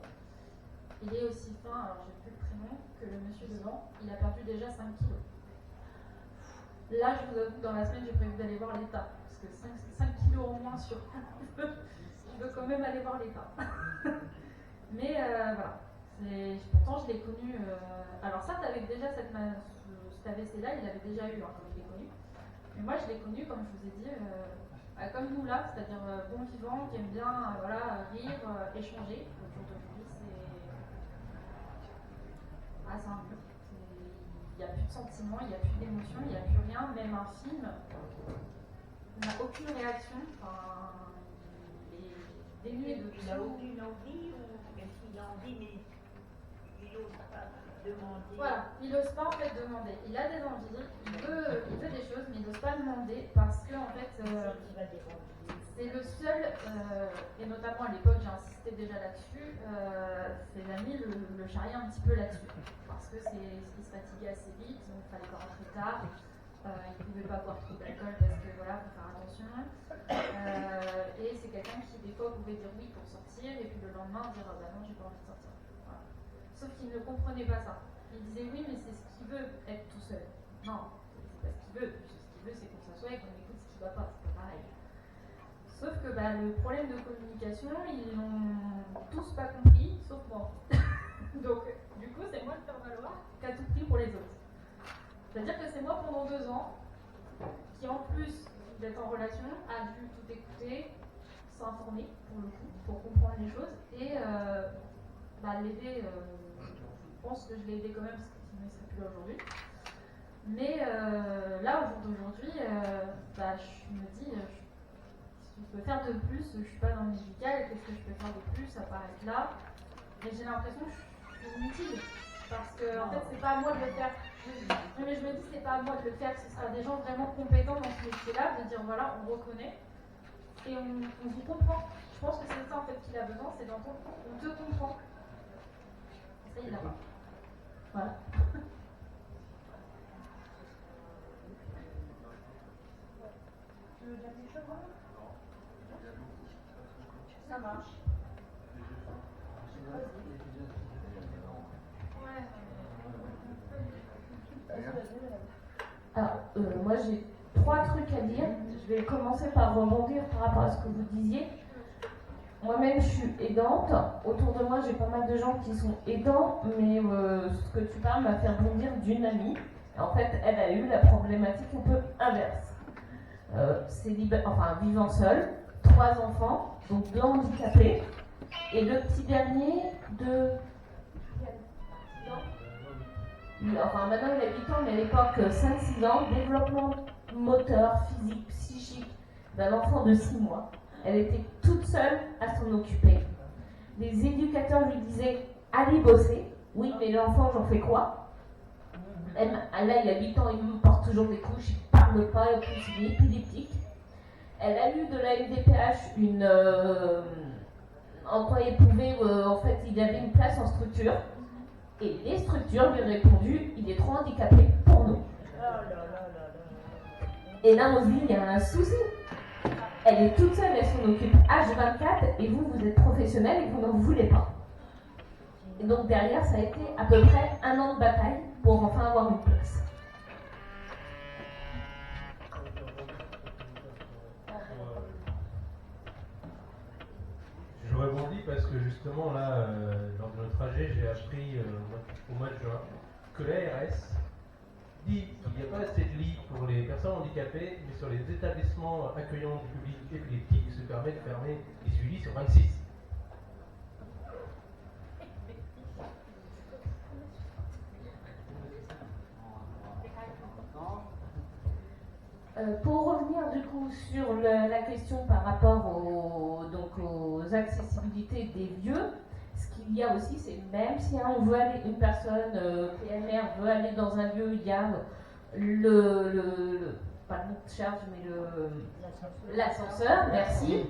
Il est aussi fin, alors j'ai plus le prénom, que le monsieur devant. Il a perdu déjà 5 kilos. Là, je vous avoue, dans la semaine, j'ai prévu d'aller voir l'État. Parce que 5 kilos en moins sur je veux quand même aller voir l'État. Mais voilà. Pourtant, je l'ai connu. Alors, ça, avec déjà cet AVC-là, il l'avait déjà eu quand je l'ai connu. Mais moi, je l'ai connu, comme je vous ai dit, comme nous là, c'est-à-dire bon vivant, qui aime bien rire, échanger. Le jour d'aujourd'hui, c'est un mur. n'y a plus de sentiments, il n'y a plus d'émotions, il n'y a plus rien. Même un film n'a aucune réaction. Enfin, il est dénué de Il n'a aucune envie, ou même s'il a envie, mais il n'ose pas demander. Voilà, il n'ose pas en fait demander. Il a des envies, il veut des choses, mais il n'ose pas demander parce que en fait, c'est le seul, et notamment à l'époque, j'ai insisté déjà là-dessus, ses amis le charriaient un petit peu là-dessus. Parce que il se fatiguait assez vite, donc il fallait pas rentrer tard. Il ne pouvait pas boire trop d'alcool parce que voilà, faut faire attention. Et c'est quelqu'un qui des fois pouvait dire oui pour sortir et puis le lendemain dire bah non, j'ai pas envie de sortir. Voilà. Sauf qu'il ne comprenait pas ça. Il disait oui, mais c'est ce qu'il veut, être tout seul. Non, c'est pas ce qu'il veut. Ce qu'il veut, c'est qu'on s'assoie et qu'on écoute ce qui va pas. C'est pas pareil. Sauf que le problème de communication, ils l'ont tous pas compris, sauf moi. Donc, du coup, c'est moi le faire-valoir qui a tout pris pour les autres. C'est-à-dire que c'est moi pendant 2 ans qui, en plus d'être en relation, a dû tout écouter, s'informer pour le coup, pour comprendre les choses et l'aider. Je pense que je l'ai aidé quand même parce que sinon il ne serait plus là aujourd'hui. Mais là, au jour d'aujourd'hui, je me dis, je peux faire de plus, je ne suis pas dans le musical, qu'est-ce que je peux faire de plus à part être là. Mais j'ai l'impression que je suis inutile. Parce que en fait, c'est pas à moi de le faire. Mais je me dis, c'est pas à moi de le faire, ce sera des gens vraiment compétents dans ce métier-là, de dire voilà, on reconnaît et on vous comprend. Je pense que c'est ça en fait qu'il a besoin, c'est d'entendre on te comprend. Ça, il l'a pas. Voilà. Tu veux dire quelque chose, ça marche. Alors, moi j'ai 3 trucs à dire. Je vais commencer par rebondir par rapport à ce que vous disiez. Moi-même, je suis aidante. Autour de moi, j'ai pas mal de gens qui sont aidants, mais ce que tu parles m'a fait rebondir d'une amie. En fait, elle a eu la problématique un peu inverse. Vivant seule, 3 enfants, donc 2 handicapés, et le petit dernier de... Enfin, maintenant il a 8 ans, mais à l'époque 5-6 ans, développement moteur, physique, psychique d'un enfant de 6 mois. Elle était toute seule à s'en occuper. Les éducateurs lui disaient « Allez bosser ». Oui, mais l'enfant, j'en fais quoi? Là, il a 8 ans, il me porte toujours des couches, il ne parle pas, et en plus il est épileptique. Elle a eu de la MDPH une employée pouvait, en fait, il y avait une place en structure. Et les structures lui ont répondu, il est trop handicapé pour nous. Et là, on se dit, il y a un souci. Elle est toute seule, elle s'en occupe H24, et vous êtes professionnel et vous n'en voulez pas. Et donc derrière, ça a été à peu près 1 an de bataille pour enfin avoir une place. Je rebondis parce que justement là, lors de notre trajet, j'ai appris au mois de juin que l'ARS dit qu'il n'y a pas assez de lits pour les personnes handicapées, mais sur les établissements accueillants du public épileptique, se permet de fermer 18 lits sur 26. Pour revenir du coup sur la question par rapport aux accessibilités des lieux, ce qu'il y a aussi, c'est même si on veut aller, une personne PMR veut aller dans un lieu, il y a pas de charge, mais l'ascenseur, merci.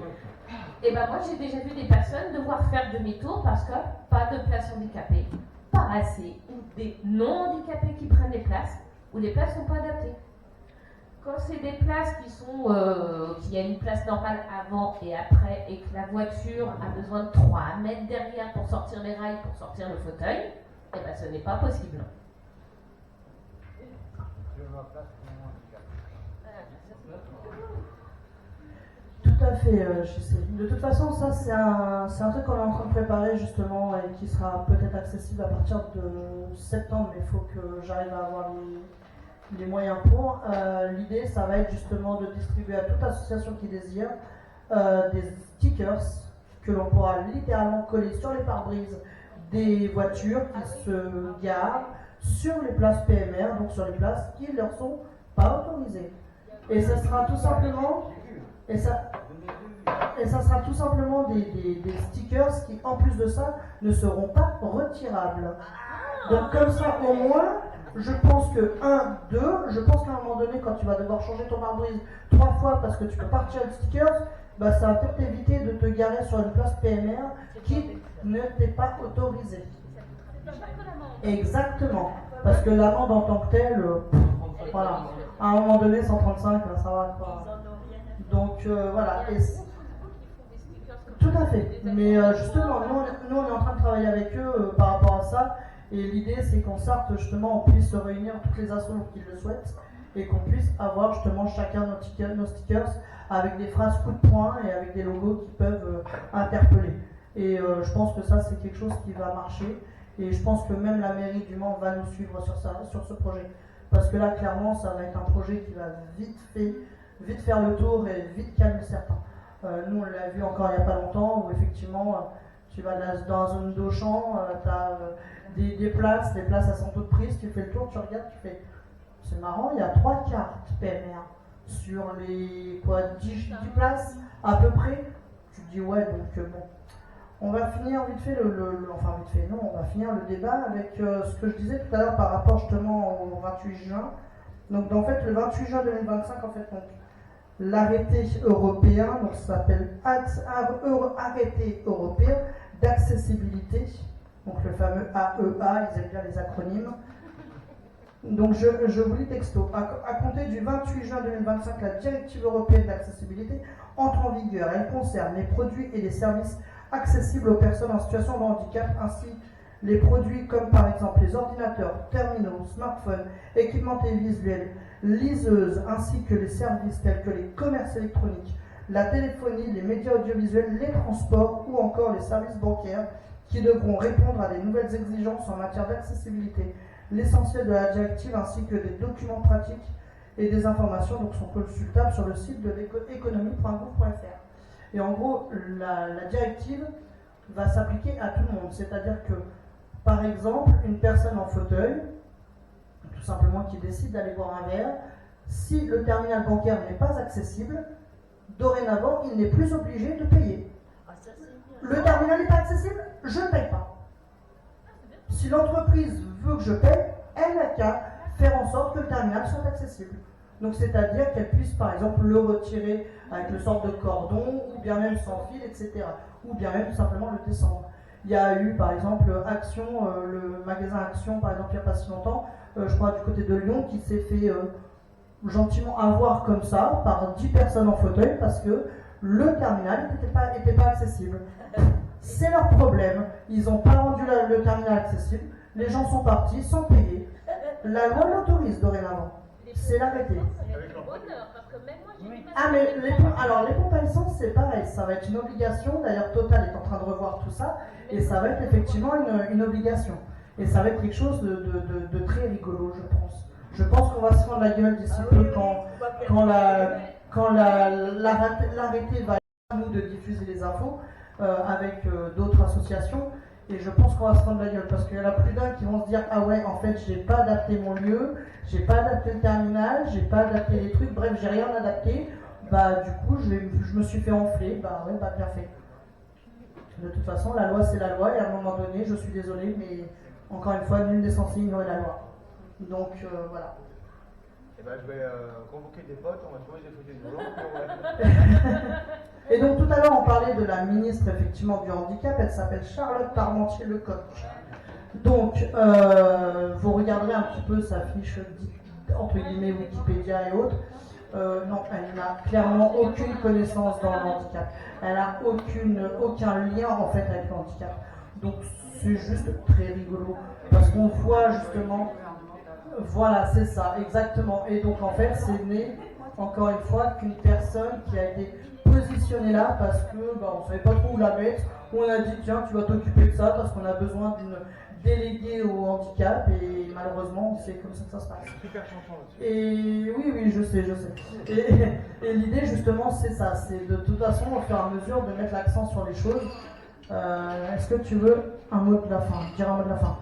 Et ben moi j'ai déjà vu des personnes devoir faire demi-tour parce que pas de place handicapée, pas assez, ou des non-handicapés qui prennent les places, ou les places ne sont pas adaptées. Quand c'est des places qu'il y a une place normale avant et après, et que la voiture a besoin de 3 mètres derrière pour sortir les rails, pour sortir le fauteuil, eh ben ce n'est pas possible. Tout à fait, je sais. De toute façon, ça c'est un truc qu'on est en train de préparer justement et qui sera peut-être accessible à partir de septembre, mais il faut que j'arrive à avoir les moyens pour. L'idée, ça va être justement de distribuer à toute association qui désire des stickers que l'on pourra littéralement coller sur les pare-brises des voitures qui se garent, sur les places PMR, donc sur les places qui ne leur sont pas autorisées. Et ça sera tout simplement, ça sera tout simplement des stickers qui, en plus de ça, ne seront pas retirables. Donc comme ça, au moins, je pense que je pense qu'à un moment donné, quand tu vas devoir changer ton pare-brise 3 fois parce que tu peux pas retirer le sticker, bah, ça va peut-être t'éviter de te garer sur une place PMR qui ne t'est pas autorisée. Exactement. Parce que l'amende en tant que telle, voilà. À un moment donné, 135, là, ça va quoi. Donc voilà. Tout à fait. Mais justement, nous, on est en train de travailler avec eux par rapport à ça. Et l'idée, c'est qu'en Sarthe, justement, on puisse se réunir toutes les assos qui le souhaitent et qu'on puisse avoir justement chacun nos stickers avec des phrases coup de poing et avec des logos qui peuvent interpeller. Et je pense que ça, c'est quelque chose qui va marcher. Et je pense que même la mairie du Mans va nous suivre sur ce projet. Parce que là, clairement, ça va être un projet qui va vite faire le tour et vite calmer certains. Nous, on l'a vu encore il n'y a pas longtemps, où effectivement, tu vas dans la zone d'Auchan, tu as des places, elles sont toutes prises, tu fais le tour, tu regardes, tu fais, c'est marrant, il y a 3 cartes PMR sur les 10 places à peu près. Tu te dis ouais, donc bon. On va finir vite fait on va finir le débat avec ce que je disais tout à l'heure par rapport justement au 28 juin. Donc en fait, le 28 juin 2025, en fait, donc, l'arrêté européen, donc ça s'appelle arrêté européen d'accessibilité, donc le fameux AEA, ils aiment bien les acronymes. Donc je vous lis texto. À compter du 28 juin 2025, la directive européenne d'accessibilité entre en vigueur. Elle concerne les produits et les services accessibles aux personnes en situation de handicap, ainsi les produits comme par exemple les ordinateurs, terminaux, smartphones, équipements télévisuels, liseuses, ainsi que les services tels que les commerces électroniques, la téléphonie, les médias audiovisuels, les transports ou encore les services bancaires qui devront répondre à des nouvelles exigences en matière d'accessibilité. L'essentiel de la directive ainsi que des documents pratiques et des informations donc, sont consultables sur le site de l'économie.gouv.fr. Et en gros, la directive va s'appliquer à tout le monde. C'est-à-dire que, par exemple, une personne en fauteuil, tout simplement qui décide d'aller boire un verre, si le terminal bancaire n'est pas accessible, dorénavant, il n'est plus obligé de payer. Le terminal n'est pas accessible, je ne paye pas. Si l'entreprise veut que je paye, elle n'a qu'à faire en sorte que le terminal soit accessible. Donc c'est-à-dire qu'elle puisse par exemple le retirer avec le sort de cordon, ou bien même sans fil, etc. Ou bien même tout simplement le descendre. Il y a eu par exemple Action, le magasin Action par exemple il n'y a pas si longtemps, je crois du côté de Lyon, qui s'est fait gentiment avoir comme ça par 10 personnes en fauteuil parce que le terminal n'était pas accessible. C'est leur problème, ils n'ont pas rendu le terminal accessible, les gens sont partis sans payer. La loi l'autorise dorénavant. C'est l'arrêté. Ah mais les pompes à essence c'est pareil, ça va être une obligation, d'ailleurs Total est en train de revoir tout ça, et ça va être effectivement une obligation. Et ça va être quelque chose de très rigolo, je pense. Je pense qu'on va se prendre la gueule d'ici peu quand l'arrêté va à nous de diffuser les infos avec d'autres associations. Et je pense qu'on va se prendre la gueule parce qu'il y en a plus d'un qui vont se dire ah ouais en fait j'ai pas adapté mon lieu, j'ai pas adapté le terminal, j'ai pas adapté les trucs, bref j'ai rien adapté, bah du coup je me suis fait enfler, bah ouais bah bien fait. De toute façon la loi c'est la loi et à un moment donné je suis désolé mais encore une fois nul n'est censé ignorer la loi. Donc voilà. Et ben je vais convoquer des potes, on va trouver des fauteuils roulants. Et donc tout à l'heure on parlait de la ministre effectivement du handicap, elle s'appelle Charlotte Parmentier-Lecocq. Donc vous regarderez un petit peu sa fiche entre guillemets Wikipédia et autres. Non, elle n'a clairement aucune connaissance dans le handicap. Elle n'a aucun lien en fait avec le handicap. Donc c'est juste très rigolo parce qu'on voit justement, voilà c'est ça exactement. Et donc en fait c'est né encore une fois qu'une personne qui a été positionnée là parce que on ne savait pas trop où la mettre. On a dit tiens tu vas t'occuper de ça parce qu'on a besoin d'une déléguée au handicap et malheureusement c'est comme ça que ça se passe. Et oui je sais. Et l'idée justement c'est ça, c'est de toute façon au fur et à mesure de mettre l'accent sur les choses. Est-ce que tu veux un mot de la fin, dire un mot de la fin?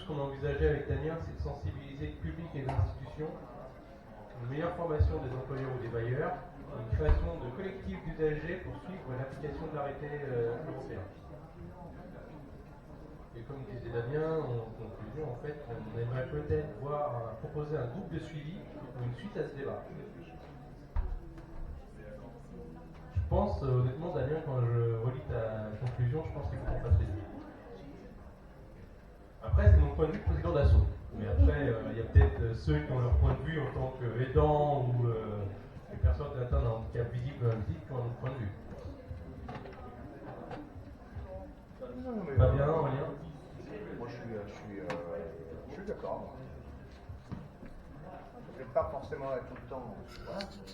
ce qu'on envisageait avec Damien, c'est de sensibiliser le public et les institutions, une meilleure formation des employeurs ou des bailleurs, une création de collectifs d'usagers pour suivre l'application de l'arrêté européen. Et comme disait Damien, en conclusion, en fait, on aimerait peut-être proposer un groupe de suivi ou une suite à ce débat. Je pense, honnêtement, Damien, quand je relis ta conclusion, je pense qu'il faut qu'on fasse les deux. Après, c'est mon point de vue de président d'assaut. Mais après, il y a peut-être ceux qui ont leur point de vue en tant qu'aidants ou les personnes atteintes d'un handicap visible ou invisible qui ont un autre point de vue. Pas bien, Aurélien? Moi, je suis d'accord. Peut-être pas forcément tout le temps. Voilà.